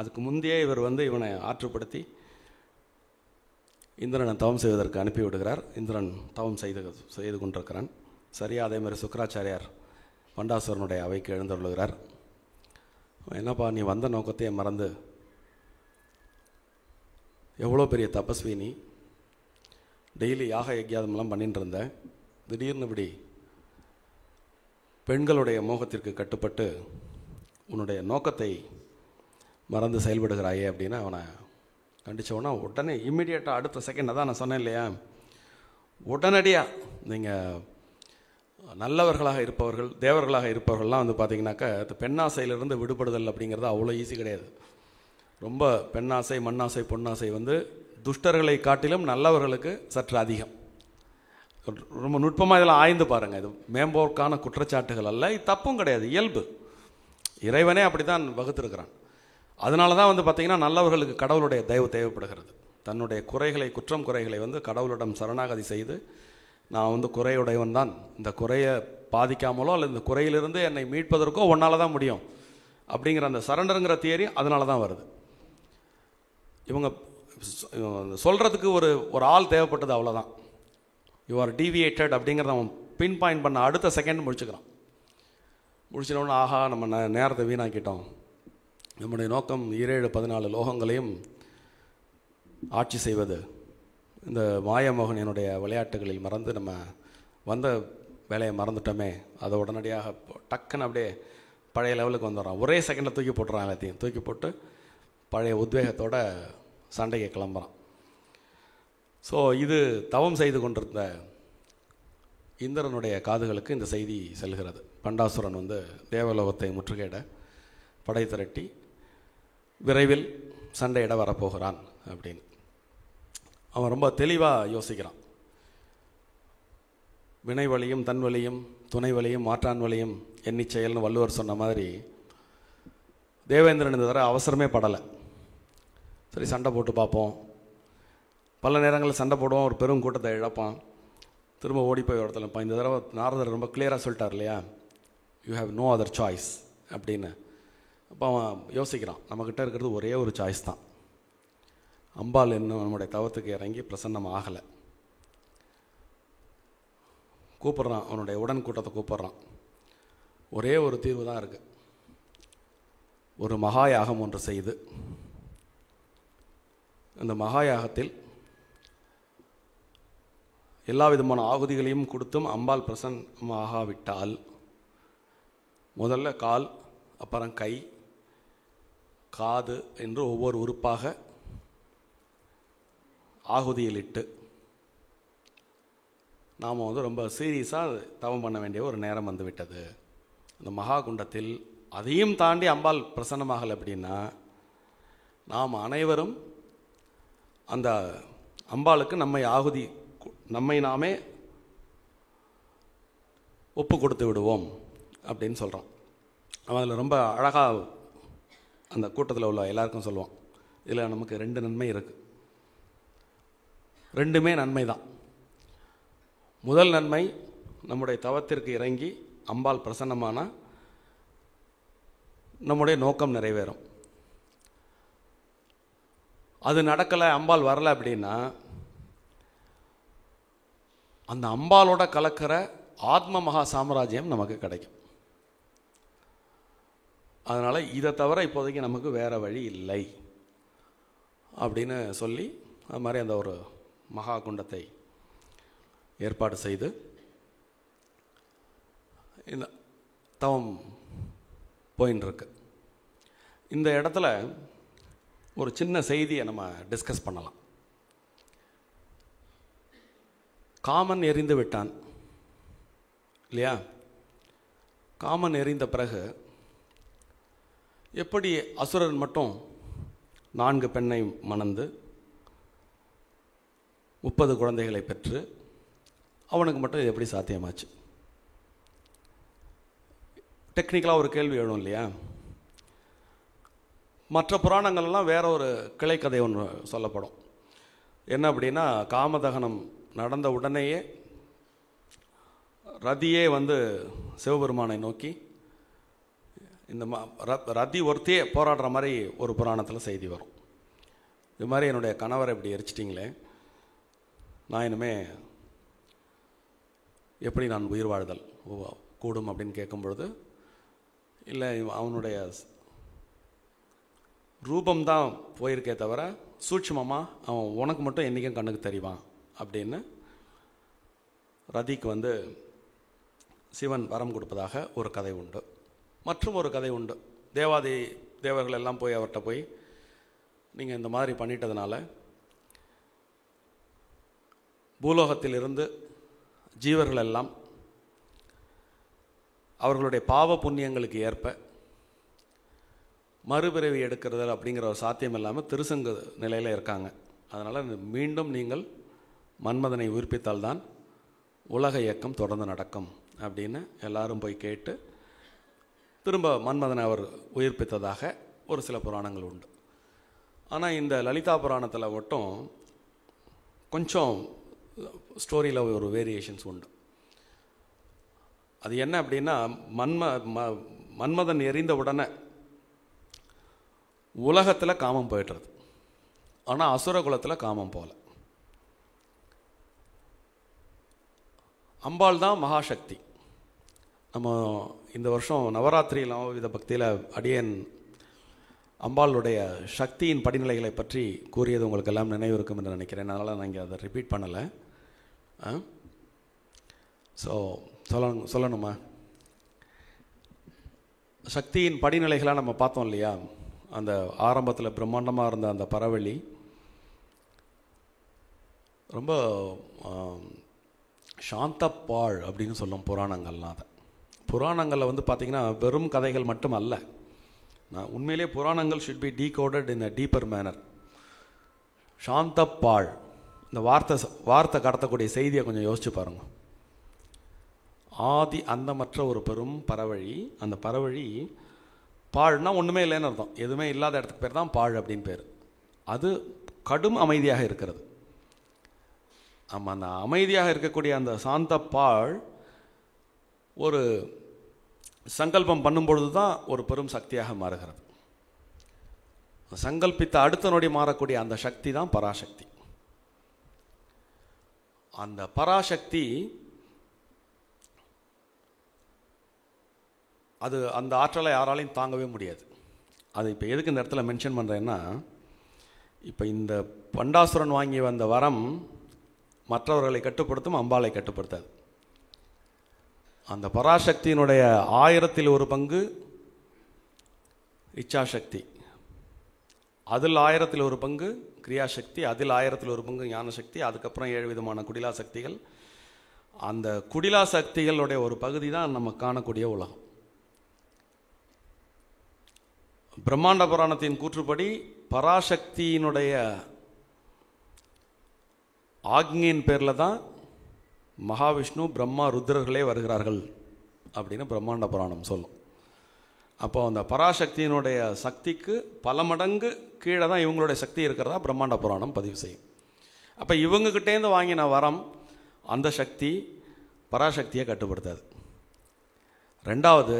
அதுக்கு முந்தையே இவர் வந்து இவனை ஆற்றுப்படுத்தி இந்திரனை தவம் செய்வதற்கு அனுப்பி விடுகிறார். இந்திரன் தவம் செய்து கொண்டிருக்கிறான். சரியாக அதே மாதிரி சுக்கராச்சாரியார் பண்டாசுரனுடைய அவைக்கு எழுந்தருளுகிறார். என்னப்பா நீ வந்த நோக்கத்தையே மறந்து, எவ்வளோ பெரிய தபஸ்வி நீ, டெய்லி யாக யஜ்யாதமெல்லாம் பண்ணிட்டு இருந்த, திடீர்னு இப்படி பெண்களுடைய மோகத்திற்கு கட்டுப்பட்டு உன்னுடைய நோக்கத்தை மறந்து செயல்படுகிறாயே அப்படின்னு அவனை கண்டிச்சவனா உடனே இம்மிடியேட்டாக அடுத்த செகண்ட், அதான் நான் சொன்னேன் இல்லையா, உடனடியாக நீங்கள் நல்லவர்களாக இருப்பவர்கள், தேவர்களாக இருப்பவர்கள்லாம் வந்து பார்த்திங்கனாக்கா பெண்ணாசையிலிருந்து விடுபடுதல் அப்படிங்கிறது அவ்வளோ ஈஸி கிடையாது. ரொம்ப பெண்ணாசை, மண்ணாசை, பொன்னாசை வந்து துஷ்டர்களை காட்டிலும் நல்லவர்களுக்கு சற்று அதிகம். ரொம்ப நுட்பமாக இதெல்லாம் ஆய்ந்து பாருங்கள். இது மேம்போக்கான குற்றச்சாட்டுகள் அல்ல, இது தப்பும் கிடையாது, இயல்பு. இறைவனே அப்படி தான் வகுத்திருக்கிறான். அதனால தான் வந்து பார்த்திங்கன்னா நல்லவர்களுக்கு கடவுளுடைய தயவு தேவைப்படுகிறது. தன்னுடைய குறைகளை, குற்றம் குறைகளை வந்து கடவுளிடம் சரணாகதி செய்து, நான் வந்து குறையுடையவன் தான், இந்த குறையை பாதிக்காமலோ அல்லது இந்த குறையிலிருந்து என்னை மீட்பதற்கோ ஒன்றால் தான் முடியும் அப்படிங்கிற அந்த சரண்டருங்கிற தியரி அதனால தான் வருது. இவங்க சொல்கிறதுக்கு ஒரு ஆள் தேவைப்பட்டது, அவ்வளோதான். யூ ஆர் டீவியேட்டட் அப்படிங்கிறத அவன் பின் பாயிண்ட் பண்ண அடுத்த செகண்ட் முடிச்சுக்கிறான். முடிச்சினோன்னு ஆஹா நம்ம நேரத்தை வீணாக்கிட்டோம், நம்முடைய நோக்கம் 17-14 லோகங்களையும் ஆட்சி செய்வது, இந்த மாயமோகனினுடைய விளையாட்டுகளில் மறந்து நம்ம வந்த வேலையை மறந்துட்டோமே, அதை உடனடியாக டக்குன்னு அப்படியே பழைய லெவலுக்கு வந்துடுறான். ஒரே செகண்டில் தூக்கி போட்டுறான், எல்லாத்தையும் தூக்கி போட்டு பழைய உத்வேகத்தோட சண்டைக்கு கிளம்புறான். ஸோ இது தவம் செய்து கொண்டிருந்த இந்திரனுடைய காதுகளுக்கு இந்த செய்தி செல்கிறது. பண்டாசுரன் வந்து தேவலோகத்தை முற்றுகையிட படை திரட்டி விரைவில் சண்டையிட வரப்போகிறான் அப்படின்னு அவன் ரொம்ப தெளிவாக யோசிக்கிறான். வினை வழியும் தன் வழியும் துணை வழியும் மாற்றான் வழியும் எண்ணி செயல்னு வள்ளுவர் சொன்ன மாதிரி தேவேந்திரன் இந்த தடவை அவசரமே படலை. சரி சண்டை போட்டு பார்ப்போம். பல நேரங்களில் சண்டை போடுவான், ஒரு பெரும் கூட்டத்தை இழப்பான், திரும்ப ஓடி போய் இடத்துல இருப்பான். இந்த தடவை நாரதர் ரொம்ப கிளியராக சொல்லிட்டார் இல்லையா, you have no other choice அப்படின்னு. அப்போ அவன் யோசிக்கிறான், நம்மக்கிட்ட இருக்கிறது ஒரே ஒரு சாய்ஸ் தான். அம்பாள் இன்னும் நம்முடைய தவத்துக்கு இறங்கி பிரசன்னம் ஆகலை. கூப்பிட்றான், அவனுடைய உடன் கூட்டத்தை கூப்பிட்றான். ஒரே ஒரு தீர்வு தான் இருக்குது. ஒரு மகாயாகம் ஒன்று செய்து அந்த மகாயாகத்தில் எல்லா விதமான ஆகுதிகளையும் கொடுத்தும் அம்பாள் பிரசன்னமாகாவிட்டால் முதல்ல கால், அப்புறம் கை, காது என்று ஒவ்வொரு உறுப்பாக ஆகுதியில் இட்டு நாம் வந்து ரொம்ப சீரியஸாக தவம் பண்ண வேண்டிய ஒரு நேரம் வந்து விட்டது. அந்த மகா குண்டத்தில் அதையும் தாண்டி அம்பாள் பிரசன்னமாகலை அப்படின்னா நாம் அனைவரும் அந்த அம்பாளுக்கு நம்மை நாமே ஒப்பு கொடுத்து விடுவோம் அப்படின்னு சொல்கிறான். அவன் அதில் ரொம்ப அழகாக அந்த கூட்டத்தில் உள்ள எல்லாருக்கும் சொல்லுவான், இதில் நமக்கு 2 நன்மை இருக்குது, 2மே நன்மை தான். முதல் நன்மை, நம்முடைய தவத்திற்கு இறங்கி அம்பாள் பிரசன்னமான நம்முடைய நோக்கம் நிறைவேறும். அது நடக்கலை, அம்பாள் வரலை அப்படின்னா அந்த அம்பாலோட கலக்கிற ஆத்ம மகா சாம்ராஜ்யம் நமக்கு கிடைக்கும். அதனால் இதை தவிர இப்போதைக்கு நமக்கு வேறு வழி இல்லை அப்படின்னு சொல்லி அது மாதிரி அந்த ஒரு மகா குண்டத்தை ஏற்பாடு செய்து இந்த தவம் போயின்னு இருக்கு. இந்த இடத்துல ஒரு சின்ன செய்தியை நம்ம டிஸ்கஸ் பண்ணலாம். காமன் எரிந்து விட்டான் இல்லையா? காமன் எரிந்த பிறகு எப்படி அசுரன் மட்டும் 4 பெண்ணை மணந்து 30 குழந்தைகளை பெற்று அவனுக்கு மட்டும் இது எப்படி சாத்தியமாச்சு? டெக்னிக்கலாக ஒரு கேள்வி எழும் இல்லையா? மற்ற புராணங்கள்லாம் வேற ஒரு கிளைக்கதை ஒன்று சொல்லப்படும். என்ன அப்படின்னா, காமதகனம் நடந்த உடனேயே ரதியே வந்து சிவபெருமானை நோக்கி இந்த ரதி ஒருத்தையே போராடுற மாதிரி ஒரு புராணத்தில் செய்தி வரும். இது மாதிரி என்னுடைய கணவரை இப்படி எரிச்சிட்டிங்களே, நான் இனிமே எப்படி நான் உயிர் வாழ்தல் கூடும் அப்படின்னு கேட்கும் பொழுது, இல்லை அவனுடைய ரூபம்தான் போயிருக்கே தவிர சூட்சுமமாக அவன் உனக்கு மட்டும் என்றைக்கும் கண்ணுக்கு தெரிவான் அப்படின்னு ரதிக்கு வந்து சிவன் வரம் கொடுப்பதாக ஒரு கதை உண்டு. மற்றும் ஒரு கதை உண்டு. தேவர்கள் எல்லாம் போய் அவர்கிட்ட போய், நீங்கள் இந்த மாதிரி பண்ணிட்டதுனால பூலோகத்தில் இருந்து ஜீவர்கள் எல்லாம் அவர்களுடைய பாவ புண்ணியங்களுக்கு ஏற்ப மறுபிறவி எடுக்கிறது அப்படிங்கிற ஒரு சாத்தியம் இல்லாமல் திருசங்கு நிலையில் இருக்காங்க. அதனால் மீண்டும் நீங்கள் மன்மதனை உயிர்ப்பித்தால்தான் உலக இயக்கம் தொடர்ந்து நடக்கும் அப்படின்னு எல்லாரும் போய் கேட்டு திரும்ப மன்மதனை அவர் உயிர்ப்பித்ததாக ஒரு சில புராணங்கள் உண்டு. ஆனால் இந்த லலிதா புராணத்தில் மட்டும் கொஞ்சம் ஸ்டோரியில் ஒரு வேரியேஷன்ஸ் உண்டு. அது என்ன அப்படின்னா, மன்மதன் எரிந்த உடனே உலகத்தில் காமம் போயிடுறது. ஆனால் அசுர குலத்தில் காமம் போகல. அம்பாள் தான் மகாசக்தி. நம்ம இந்த வருஷம் நவராத்திரியில் நவவித பக்தியில் அடியேன் அம்பாளுடைய சக்தியின் படிநிலைகளை பற்றி கூறியது உங்களுக்கு எல்லாம் நினைவு இருக்கும் என்று நினைக்கிறேன். அதனால் நான் இங்கே அதை ரிப்பீட் பண்ணலை. ஸோ சொல்லணுமா? சக்தியின் படிநிலைகளாக நம்ம பார்த்தோம் இல்லையா? அந்த ஆரம்பத்தில் பிரம்மாண்டமாக இருந்த அந்த பரவழி ரொம்ப சாந்தப்பாள் அப்படின்னு சொல்லும் புராணங்கள்லாம். அதை புராணங்களில் வந்து பார்த்திங்கன்னா வெறும் கதைகள் மட்டும் அல்ல. நான் உண்மையிலே புராணங்கள் should be decoded in a deeper manner. சாந்தப்பாள், இந்த வார்த்தை கடத்தக்கூடிய செய்தியை கொஞ்சம் யோசிச்சு பாருங்கள். ஆதி அந்தமற்ற ஒரு பெரும் பரவழி. அந்த பரவழி பாழ்னா ஒன்றுமே இல்லைன்னு அர்த்தம். எதுவுமே இல்லாத இடத்துக்கு பேர் தான் பாழ் அப்படின்னு பேர். அது கடும் அமைதியாக இருக்கிறது. ஆமாம், அந்த அமைதியாக இருக்கக்கூடிய அந்த சாந்த பாழ் ஒரு சங்கல்பம் பண்ணும்பொழுது தான் ஒரு பெரும் சக்தியாக மாறுகிறது. சங்கல்பித்த அடுத்த நொடி மாறக்கூடிய அந்த சக்தி தான் பராசக்தி. அந்த பராசக்தி அது அந்த ஆற்றலை யாராலையும் தாங்கவே முடியாது. அது இப்போ எதுக்கு இந்த இடத்துல மென்ஷன் பண்ணுறேன்னா, இப்போ இந்த பண்டாசுரன் வாங்கி வந்த வரம் மற்றவர்களை கட்டுப்படுத்தும், அம்பாளை கட்டுப்படுத்தாது. அந்த பராசக்தியினுடைய 1000 பங்கு இச்சாசக்தி, அதில் 1000 பங்கு கிரியாசக்தி, அதில் 1000 பங்கு ஞானசக்தி, அதுக்கப்புறம் 7 விதமான குடிலா சக்திகள். அந்த குடிலா சக்திகளுடைய ஒரு பகுதி தான் நம்ம காணக்கூடிய உலகம். பிரம்மாண்ட புராணத்தின் கூற்றுப்படி பராசக்தியினுடைய ஆக்ஞையின் பேரில் தான் மகாவிஷ்ணு, பிரம்மா, ருத்ரர்களே வருகிறார்கள் அப்படின்னு பிரம்மாண்ட புராணம் சொல்லும். அப்போ அந்த பராசக்தியினுடைய சக்திக்கு பல மடங்கு கீழே தான் இவங்களுடைய சக்தி இருக்கிறதா பிரம்மாண்ட புராணம் பதிவு செய்யும். அப்போ இவங்ககிட்டேருந்து வாங்கின வரம் அந்த சக்தி பராசக்தியை கட்டுப்படுத்தாது. ரெண்டாவது,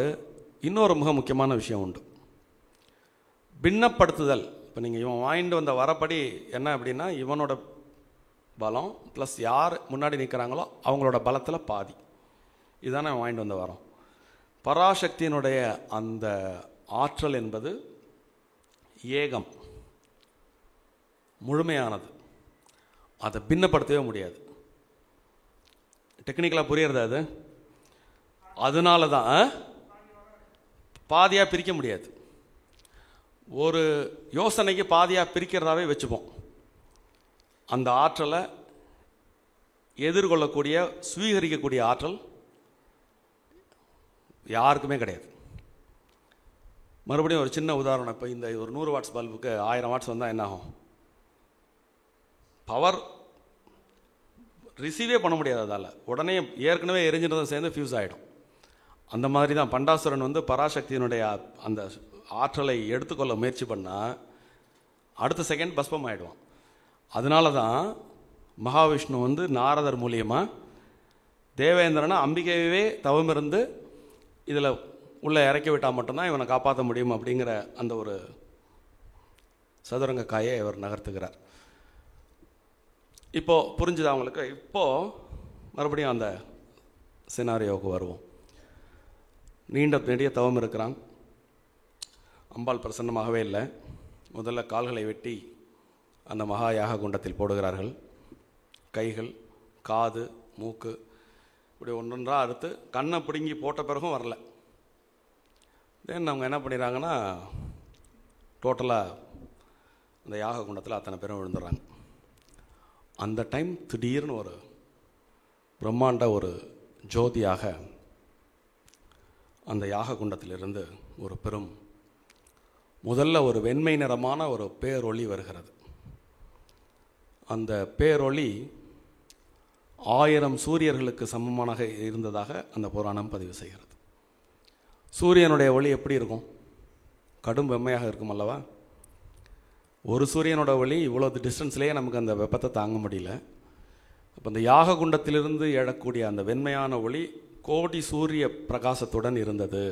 இன்னொரு மிக முக்கியமான விஷயம் உண்டு, பின்னப்படுத்துதல். இப்போ நீங்கள் இவன் வாங்கிட்டு வந்த வரப்படி என்ன அப்படின்னா, இவனோட பலம் ப்ளஸ் யார் முன்னாடி நிற்கிறாங்களோ அவங்களோட பலத்தில் பாதி. இதுதானே வாங்கிட்டு வந்த வரோம். பராசக்தியினுடைய அந்த ஆற்றல் என்பது ஏகம், முழுமையானது. அதை பின்னப்படுத்தவே முடியாது. டெக்னிக்கலாக புரியறது அது. அதனால தான் பாதியாக பிரிக்க முடியாது. ஒரு யோசனைக்கு பாதியாக பிரிக்கிறதாவே வச்சுப்போம். அந்த ஆற்றலை எதிர்கொள்ளக்கூடிய, சுவீகரிக்கக்கூடிய ஆற்றல் யாருக்குமே கிடையாது. மறுபடியும் ஒரு சின்ன உதாரணம். இப்போ இந்த ஒரு 100 வாட்ஸ் பல்புக்கு 1000 வாட்ஸ் வந்தால் என்ன ஆகும்? பவர் ரிசீவே பண்ண முடியாது. அதால் உடனே ஏற்கனவே எரிஞ்சினதை சேர்ந்து ஃபியூஸ் ஆகிடும். அந்த மாதிரி தான் பண்டாசுரன் வந்து பராசக்தியினுடைய அந்த ஆற்றலை எடுத்துக்கொள்ள முயற்சி பண்ணால் அடுத்த செகண்ட் பஸ்பம் ஆகிடுவான். அதனால தான் மகாவிஷ்ணு வந்து நாரதர் மூலியமாக தேவேந்திரனை அம்பிகையவே தவமிருந்து இதில் உள்ளே இறக்கி விட்டால் மட்டும்தான் இவனை காப்பாற்ற முடியும் அப்படிங்கிற அந்த ஒரு சதுரங்க காயை இவர் நகர்த்துகிறார். இப்போது புரிஞ்சுது அவங்களுக்கு? இப்போது மறுபடியும் அந்த சினாரியோவுக்கு வருவோம். நெடிய தவம் இருக்கிறான். அம்பாள் பிரசன்னமாகவே இல்லை. முதல்ல கால்களை வெட்டி அந்த மகா யாக குண்டத்தில் போடுகிறார்கள். கைகள், காது, மூக்கு இப்படி ஒன்றொன்றா அறுத்து கண்ணை பிடுங்கி போட்ட பிறகும் வரல. தென் அவங்க என்ன பண்ணிடுறாங்கன்னா, டோட்டலாக அந்த யாக குண்டத்தில் அத்தனை பேரும் விழுந்துடுறாங்க. அந்த டைம் திடீர்னு ஒரு பிரம்மாண்ட ஒரு ஜோதியாக அந்த யாக குண்டத்திலிருந்து ஒரு பெரும் முதல்ல ஒரு வெண்மை நிறமான ஒரு பேரொளி வருகிறது. அந்த பேரொளி 1000 சூரியர்களுக்கு சமமாக இருந்ததாக அந்த புராணம் பதிவு செய்கிறது. சூரியனுடைய ஒளி எப்படி இருக்கும்? கடும் வெம்மையாக இருக்கும் அல்லவா? ஒரு சூரியனோட ஒளி இவ்வளோ டிஸ்டன்ஸ்லேயே நமக்கு அந்த வெப்பத்தை தாங்க முடியல. அப்போ அந்த யாக குண்டத்திலிருந்து எழக்கூடிய அந்த வெண்மையான ஒளி கோடி சூரிய பிரகாசத்துடன் இருந்தது.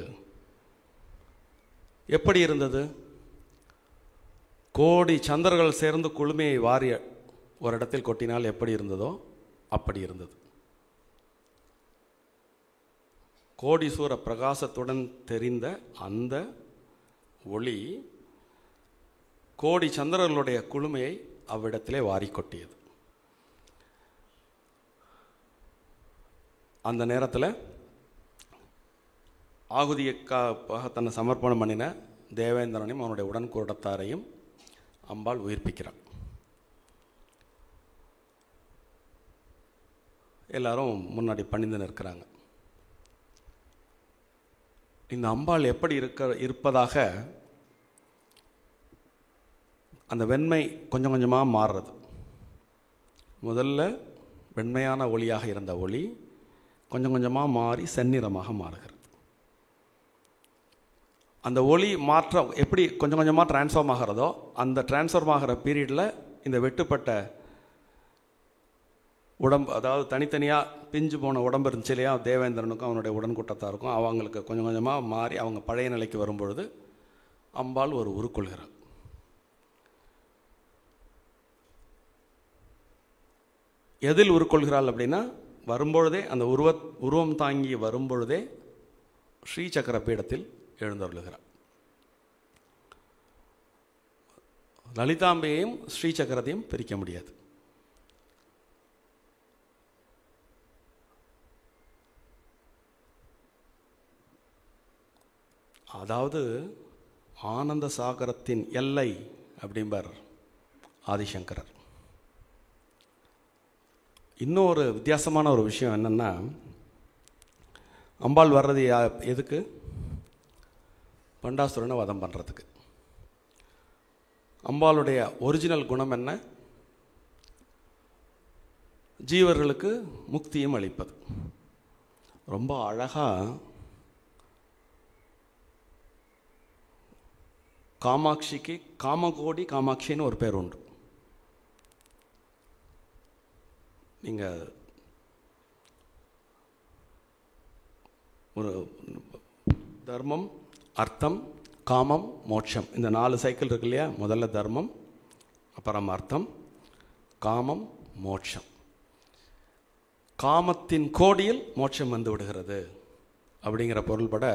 எப்படி இருந்தது? கோடி சந்திரர்கள் சேர்ந்து குளுமையை வாரிய ஒரு இடத்தில் கொட்டினால் எப்படி இருந்ததோ அப்படி இருந்தது. கோடி சூரிய பிரகாசத்துடன் தெரிந்த அந்த ஒளி கோடி சந்திரர்களுடைய குளுமையை அவ்விடத்திலே வாரி கொட்டியது. அந்த நேரத்தில் ஆகுதியக்காக தன்னை சமர்ப்பணம் பண்ணின தேவேந்திரனையும் அவனுடைய உடன்கூடத்தாரையும் அம்பாள் உயிர்ப்பிக்கிறான். எல்லாரும் முன்னாடி பணிந்து நிற்கிறாங்க. இந்த அம்பாள் எப்படி இருப்பதாக அந்த வெண்மை கொஞ்சம் கொஞ்சமாக மாறுறது. முதல்ல வெண்மையான ஒளியாக இருந்த ஒளி கொஞ்சம் கொஞ்சமாக மாறி செந்நிறமாக மாறுகிறது. அந்த ஒளி மாற்றம் எப்படி கொஞ்சம் கொஞ்சமாக டிரான்ஸ்ஃபார்ம் ஆகிறதோ அந்த டிரான்ஸ்ஃபார்ம் ஆகிற பீரியடில் இந்த வெட்டுப்பட்ட உடம்பு, அதாவது தனித்தனியாக பிஞ்சு போன உடம்பு இருந்துச்சு இல்லையா, தேவேந்திரனுக்கும் அவனுடைய உடன்கூட்டத்தாருக்கும் அவங்களுக்கு கொஞ்சம் கொஞ்சமாக மாறி அவங்க பழைய நிலைக்கு வரும்பொழுது அம்பாள் ஒரு உருக்கொள்கிறார். எதில் உருக்கொள்கிறாள் அப்படின்னா, வரும்பொழுதே அந்த உருவம் தாங்கி வரும்பொழுதே ஸ்ரீ சக்கர பீடத்தில் எழுந்தருளுகிறார். லலிதாம்பையையும் ஸ்ரீ சக்கரத்தையும் பிரிக்க முடியாது. அதாவது ஆனந்த சாகரத்தின் எல்லை அப்படிம்பார் ஆதிசங்கரர். இன்னொரு வித்தியாசமான ஒரு விஷயம் என்னென்னா, அம்பாள் வர்றது எதுக்கு? பண்டாசுரனை வதம் பண்ணுறதுக்கு. அம்பாளுடைய ஒரிஜினல் குணம் என்ன? ஜீவர்களுக்கு முக்தியும் அளிப்பது. ரொம்ப அழகாக காமாட்சிக்கு காமகோடி காமாட்சின்னு ஒரு பேர் உண்டு. நீங்கள் ஒரு தர்மம், அர்த்தம், காமம், மோட்சம், இந்த 4 சைக்கிள் இருக்கு இல்லையா? முதல்ல தர்மம், அப்புறம் அர்த்தம், காமம், மோட்சம். காமத்தின் கோடியில் மோட்சம் வந்து விடுகிறது அப்படிங்கிற பொருள்பட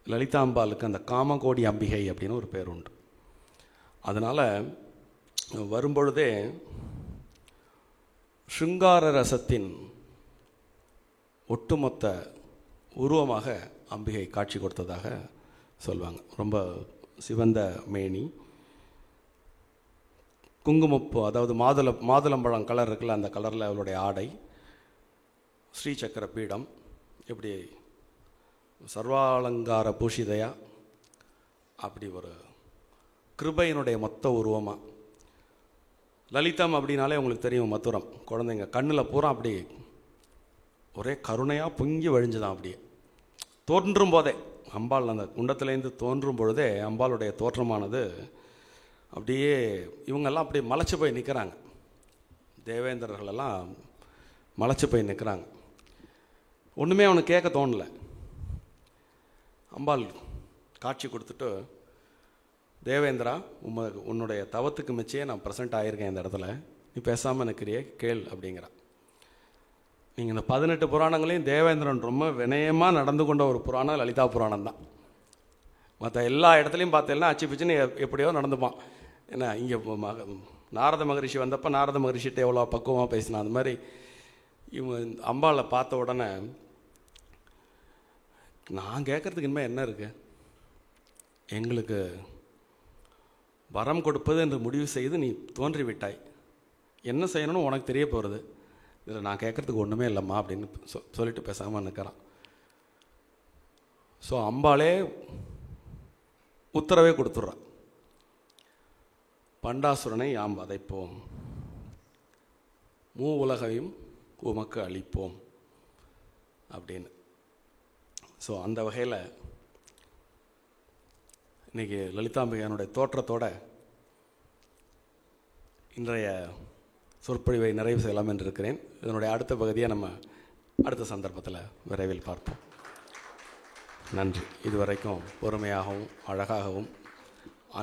லலிதாம்பாளுக்கு அந்த காமகோடி அம்பிகை அப்படின்னு ஒரு பேர் உண்டு. அதனால் வரும்பொழுதே ஸ்ருங்கார ரசத்தின் ஒட்டுமொத்த உருவமாக அம்பிகை காட்சி கொடுத்ததாக சொல்லுவாங்க. ரொம்ப சிவந்த மேனி, குங்குமப்பூ, அதாவது மாதுளம்பழம் கலர் இருக்குல்ல, அந்த கலரில் அவளுடைய ஆடை, ஸ்ரீசக்கர பீடம், இப்படி சர்வாலங்கார பூஷிதையா, அப்படி ஒரு கிருபையினுடைய மொத்த உருவமாக. லலிதம் அப்படின்னாலே உங்களுக்கு தெரியும், மதுரம், குழந்தைங்க கண்ணில் பூரா அப்படி ஒரே கருணையாக பொங்கி வழிஞ்சுதான். அப்படியே தோன்றும் போதே அம்பாள் அந்த குண்டத்திலேருந்து தோன்றும் பொழுதே அம்பாளுடைய தோற்றமானது அப்படியே இவங்கெல்லாம் அப்படியே மலைச்சு போய் நிற்கிறாங்க. தேவேந்திரர்களெல்லாம் மலைச்சு போய் நிற்கிறாங்க. ஒன்றுமே அவனுக்கு கேட்க தோணலை. அம்பாள் காட்சி கொடுத்துட்டு, தேவேந்திரா, உன்னுடைய தவத்துக்கு மிச்சே நான் ப்ரெசென்ட் ஆகியிருக்கேன் இந்த இடத்துல, நீ பேசாமல் நிற்கிறியே, கேள் அப்படிங்கிறான். நீங்கள் இந்த 18 புராணங்களையும் தேவேந்திரன் ரொம்ப வினயமாக நடந்து கொண்ட ஒரு புராணம் லலிதா புராணம் தான். மற்ற எல்லா இடத்துலையும் பார்த்தீங்கன்னா அச்சு பிச்சுன்னு எப்படியோ நடந்துப்பான். ஏன்னா இங்கே நாரத மகரிஷி வந்தப்போ நாரத மகரிஷிட்ட எவ்வளோ பக்குவமாக பேசினான். அந்த மாதிரி இவங்க அம்பாளை பார்த்த உடனே நான் கேட்குறதுக்கு இனிமேல் என்ன இருக்குது, எங்களுக்கு வரம் கொடுப்பது என்று முடிவு செய்து நீ தோன்றிவிட்டாய், என்ன செய்யணும்னு உனக்கு தெரிய போகிறது, இதில் நான் கேட்குறதுக்கு ஒன்றுமே இல்லைம்மா அப்படின்னு சொல்லிட்டு பேசாமல் நிற்கிறான். ஸோ அம்பாளே உத்தரவே கொடுத்துட்றான், பண்டாசுரனை யாம் வதைப்போம், உலகையும் உமக்கு அளிப்போம் அப்படின்னு. ஸோ அந்த வகையில் இன்றைக்கி லலிதாம்பிகையானுடைய தோற்றத்தோட இன்றைய சொற்பொழிவை நிறைவு செய்யலாம் என்று இருக்கிறேன். இதனுடைய அடுத்த பகுதியை நம்ம அடுத்த சந்தர்ப்பத்தில் விரைவில் பார்ப்போம். நன்றி. இதுவரைக்கும் பொறுமையாகவும் அழகாகவும்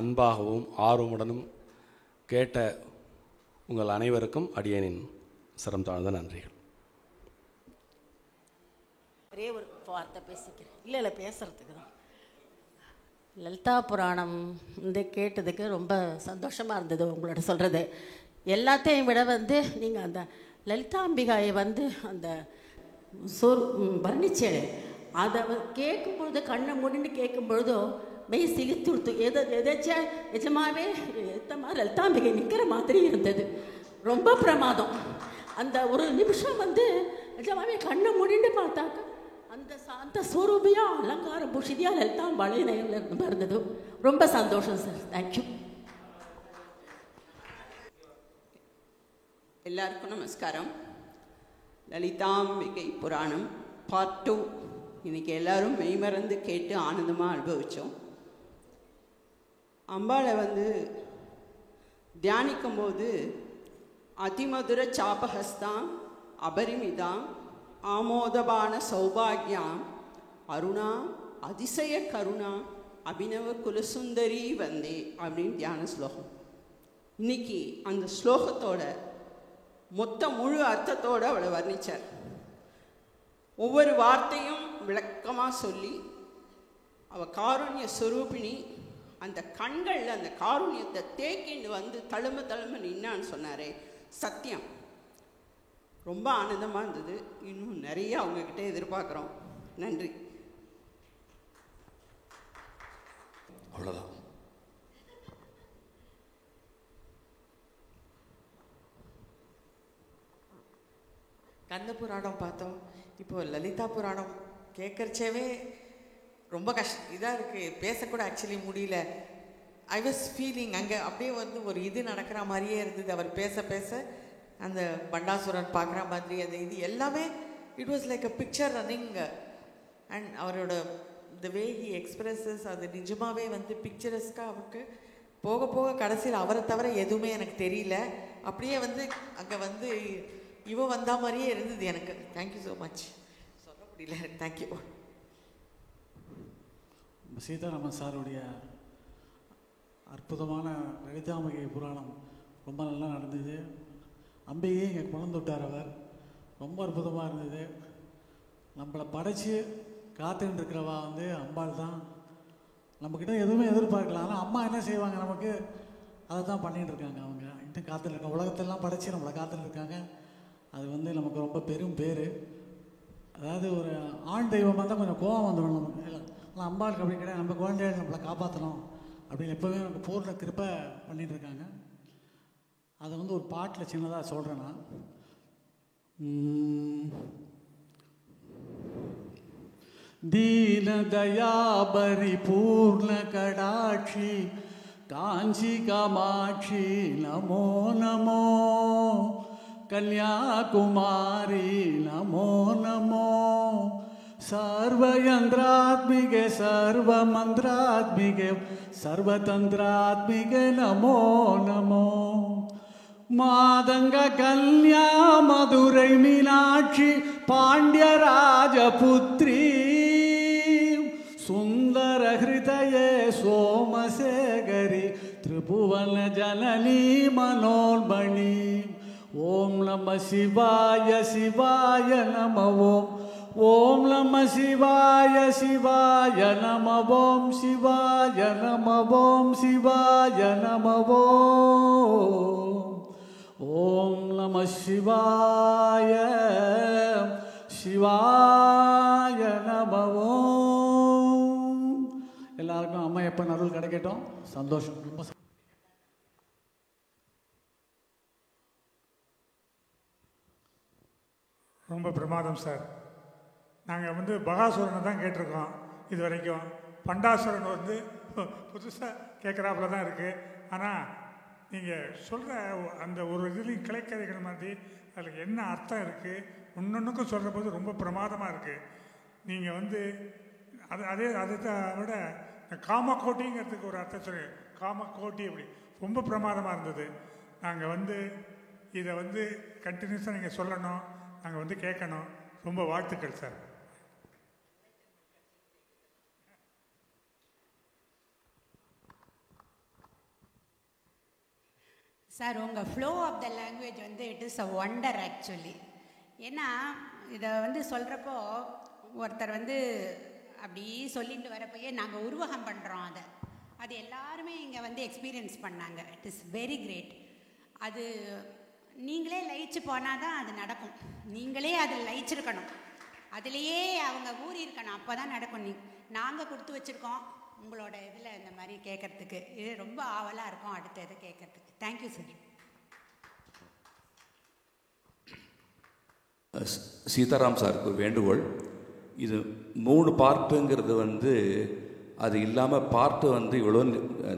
அன்பாகவும் ஆர்வமுடனும் கேட்ட உங்கள் அனைவருக்கும் அடியேனின் சிரம் தாழ்ந்த நன்றிகள். ஒரே ஒரு வார்த்தை பேசிக்கிறேன். இல்லை பேசுகிறதுக்கு தான். லலிதா புராணம் கேட்டதுக்கு ரொம்ப சந்தோஷமாக இருந்தது உங்களோட சொல்கிறது. எல்லாத்தையும் விட நீங்கள் அந்த லலிதாம்பிகாயை அந்த வர்ணிச்சேன், அதை கேட்கும்பொழுது கண்ணை மூடின்னு கேட்கும்பொழுதோ மெய் சிலித்துடுத்து எதாச்சா நிஜமாகவே மாதிரி லலிதாம்பிகை நிற்கிற மாதிரி இருந்தது. ரொம்ப பிரமாதம். அந்த ஒரு நிமிஷம் நிஜமாகவே கண்ணை மூடின்னு பார்த்தாக்க அந்த சாந்த ஸ்வரூபியாக அலங்காரம் பூஷிதியாக லலிதாம்பாளை இருந்தது. ரொம்ப சந்தோஷம் சார். தேங்க்யூ. எல்லாருக்கும் நமஸ்காரம். லலிதாம்பிகை புராணம் பார்ட் 2 இன்றைக்கி எல்லோரும் மெய்மறந்து கேட்டு ஆனந்தமாக அனுபவித்தோம். அம்பாளை தியானிக்கும்போது அதிமதுர சாபஹஸ்தாம் அபரிமிதாம் ஆமோதபான சௌபாகியாம் அருணா அதிசய கருணா அபினவ குலசுந்தரி வந்தே அப்படின்னு தியான ஸ்லோகம். இன்னைக்கு அந்த ஸ்லோகத்தோட மொத்த முழு அர்த்தத்தோடு அவளை வர்ணித்தார். ஒவ்வொரு வார்த்தையும் விளக்கமாக சொல்லி அவள் காருண்ய ஸ்வரூபிணி, அந்த கண்களில் அந்த காருண்யத்தை தேக்கின்னு தழும்ப நின்னான்னு சொன்னாரே, சத்தியம். ரொம்ப ஆனந்தமாக இருந்தது. இன்னும் நிறைய அவங்கக்கிட்ட எதிர்பார்க்குறோம். நன்றி. அவ்வளோதான். கந்த புராணம் பார்த்தோம். இப்போது லலிதா புராணம் கேட்குறச்சவே ரொம்ப இதாக இருக்குது. பேசக்கூட ஆக்சுவலி முடியல. ஐ வாஸ் ஃபீலிங் அங்கே அப்படியே ஒரு இது நடக்கிற மாதிரியே இருந்தது. அவர் பேச பேச அந்த பண்டாசுரன் பார்க்குற மாதிரி அந்த இது எல்லாமே it was like a picture running. And அவரோட த வே ஹி எக்ஸ்பிரஸஸ் அது நிஜமாகவே பிக்சரஸ்க்காக அவருக்கு போக போக கடைசியில் அவரை தவிர எதுவுமே எனக்கு தெரியல. அப்படியே அங்கே இவ வந்தா மாதிரியே இருந்தது எனக்கு. Thank you so much. சொல்ல முடியல. தேங்க்யூ. சீதாராமன் சாருடைய அற்புதமான லலிதாம்பிகை புராணம் ரொம்ப நல்லா நடந்தது. அம்பிகையை இங்கே கொண்டு விட்டார் அவர். ரொம்ப அற்புதமாக இருந்தது. நம்மளை படைச்சி காத்துக்கிட்டு இருக்கிறவா அம்பாள் தான். நம்மக்கிட்ட எதுவுமே எதிர்பார்க்கலாம். ஆனால் அம்மா என்ன செய்வாங்க, நமக்கு அதை தான் பண்ணிகிட்டு இருக்காங்க. அவங்க இன்னும் காத்துட்டு இருக்காங்க. உலகத்தெல்லாம் படைச்சி நம்மளை காத்துட்டு இருக்காங்க. அது நமக்கு ரொம்ப பெரும் பேர். அதாவது ஒரு ஆண் தெய்வமாக இருந்தால் கொஞ்சம் கோபம் வந்துடும் நமக்கு. ஆனால் அம்பாளுக்கு அப்படி கிடையாது. நம்ம குழந்தைகள் நம்மளை காப்பாற்றணும் அப்படின்னு எப்போவுமே நமக்கு பூர்ண கிருப்பை பண்ணிகிட்டு இருக்காங்க. அதை ஒரு பாட்டில் சின்னதாக சொல்கிறேன் நான். दीन दया परिपूर्ण कडाक्षी कांची कामाक्षी नमो नमो कन्याकुमारी नमो नमो सर्वयंत्रात्मिके सर्वमंत्रात्मिके सर्वतंत्रात्मिके नमो नमो मादंग कन्या मधुरै मीनाक्षी पांड्य राजपुत्री सुंदर हृदये सोमशेखरी त्रिभुवन जननी मनोन्मणि ஓம் நம சிவாய சிவாய நம ஓம். ஓம் நம சிவாய சிவாய நம ஓம். சிவாய நம ஓம். சிவாய நம ஓம். ஓம் நம சிவாய சிவாய நம ஓம். எல்லாருக்கும் அம்மையப்பன் அருள் கிடைக்கட்டும். சந்தோஷம். ரொம்ப ரொம்ப பிரமாதம் சார். நாங்கள் பகாசுரனை தான் கேட்டிருக்கோம் இது வரைக்கும். பண்டாசுரன் புதுசாக கேட்குறாப்புல தான் இருக்குது. ஆனால் நீங்கள் சொல்கிற அந்த ஒரு இதுலேயும் கிளைக்கதைகள் மாதிரி அதில் என்ன அர்த்தம் இருக்குது ஒன்னொன்றுக்கும் சொல்கிற போது ரொம்ப பிரமாதமாக இருக்குது. நீங்கள் அதை விட காமக்கோட்டிங்கிறதுக்கு ஒரு அர்த்தம் சொல்லு. காமக்கோட்டி அப்படி ரொம்ப பிரமாதமாக இருந்தது. நாங்கள் இதை கண்டினியூஸாக நீங்கள் சொல்லணும், நாங்கள் கேட்கணும். ரொம்ப வாழ்த்துக்கள் சார். சார் உங்கள் flow of the language it is a wonder actually. ஏன்னா இதை சொல்கிறப்போ ஒருத்தர் அப்படி சொல்லிட்டு வரப்போயே நாங்கள் உருவகம் பண்ணுறோம். அது எல்லாருமே இங்கே எக்ஸ்பீரியன்ஸ் பண்ணாங்க. It is very great. அது நீங்களே லயிச்சு போனால் தான் அது நடக்கும். நீங்களே அதில் லயிச்சிருக்கணும், அதுலேயே அவங்க ஊறி இருக்கணும், அப்போ தான் நடக்கும். நாங்கள் கொடுத்து வச்சுருக்கோம் உங்களோட இதில் இந்த மாதிரி கேட்குறதுக்கு. இது ரொம்ப ஆவலாக இருக்கும் அடுத்த இதை கேட்குறதுக்கு. Thank you sir. சீதாராம் சாருக்கு ஒரு வேண்டுகோள். இது 3 பார்ட்டுங்கிறது அது இல்லாமல் பார்ட்டு இவ்வளோ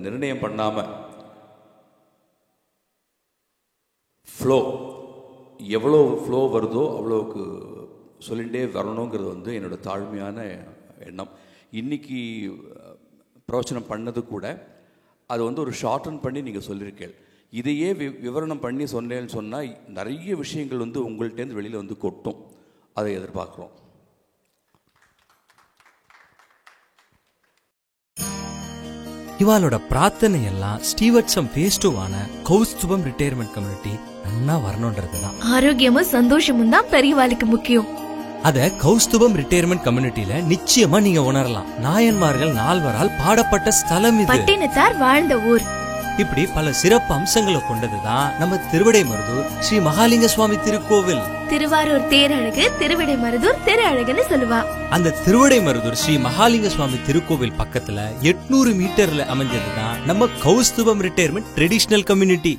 நிர்ணயம் பண்ணாமல் ஃப்ளோ எவ்வளோ ஃப்ளோ வருதோ அவ்வளோக்கு சொல்லிகிட்டே வரணுங்கிறது என்னோடய தாழ்மையான எண்ணம். இன்றைக்கி பிரவச்சனம் பண்ணது கூட அது ஒரு ஷார்டன் பண்ணி நீங்கள் சொல்லியிருக்கேன். இதையே விவரணம் பண்ணி சொன்னேன்னு சொன்னால் நிறைய விஷயங்கள் உங்கள்கிட்டேருந்து வெளியில் கொட்டும். அதை எதிர்பார்க்குறோம். இவாளோட பிரார்த்தனை எல்லாம் ஸ்டீவர்ட்சம் ஃபேஸ் 2 கௌஸ்துபம் ரிட்டையர்மெண்ட் கம்யூனிட்டி நன்னா வரணும்ன்றதுதான். ஆரோக்கியமும் சந்தோஷமும் தான் பெரியவாளுக்கு முக்கியம். அத கௌஸ்துபம் ரிட்டையர்மெண்ட் கம்யூனிட்டியில நிச்சயமா நீங்க உணரலாம். நாயன்மார்கள் 4வரால் பாடப்பட்ட ஸ்தலம் இது. பட்டினத்தார் வாழ்ந்த ஊர். இப்படி பல சிறப்பு அம்சங்களை கொண்டதுதான் நம்ம திருவிடைமருதூர் ஸ்ரீ மகாலிங்க சுவாமி திருக்கோவில். திருவாரூர் தேரழகு திருவிடைமருதூர் திரு சொல்லுவா. அந்த திருவிடைமருதூர் ஸ்ரீ மகாலிங்க சுவாமி திருக்கோவில் பக்கத்துல 800 மீட்டர்ல அமைஞ்சதுதான் நம்ம கௌஸ்துபம் ரிட்டையர்மெண்ட் ட்ரெடிஷனல் கம்யூனிட்டி.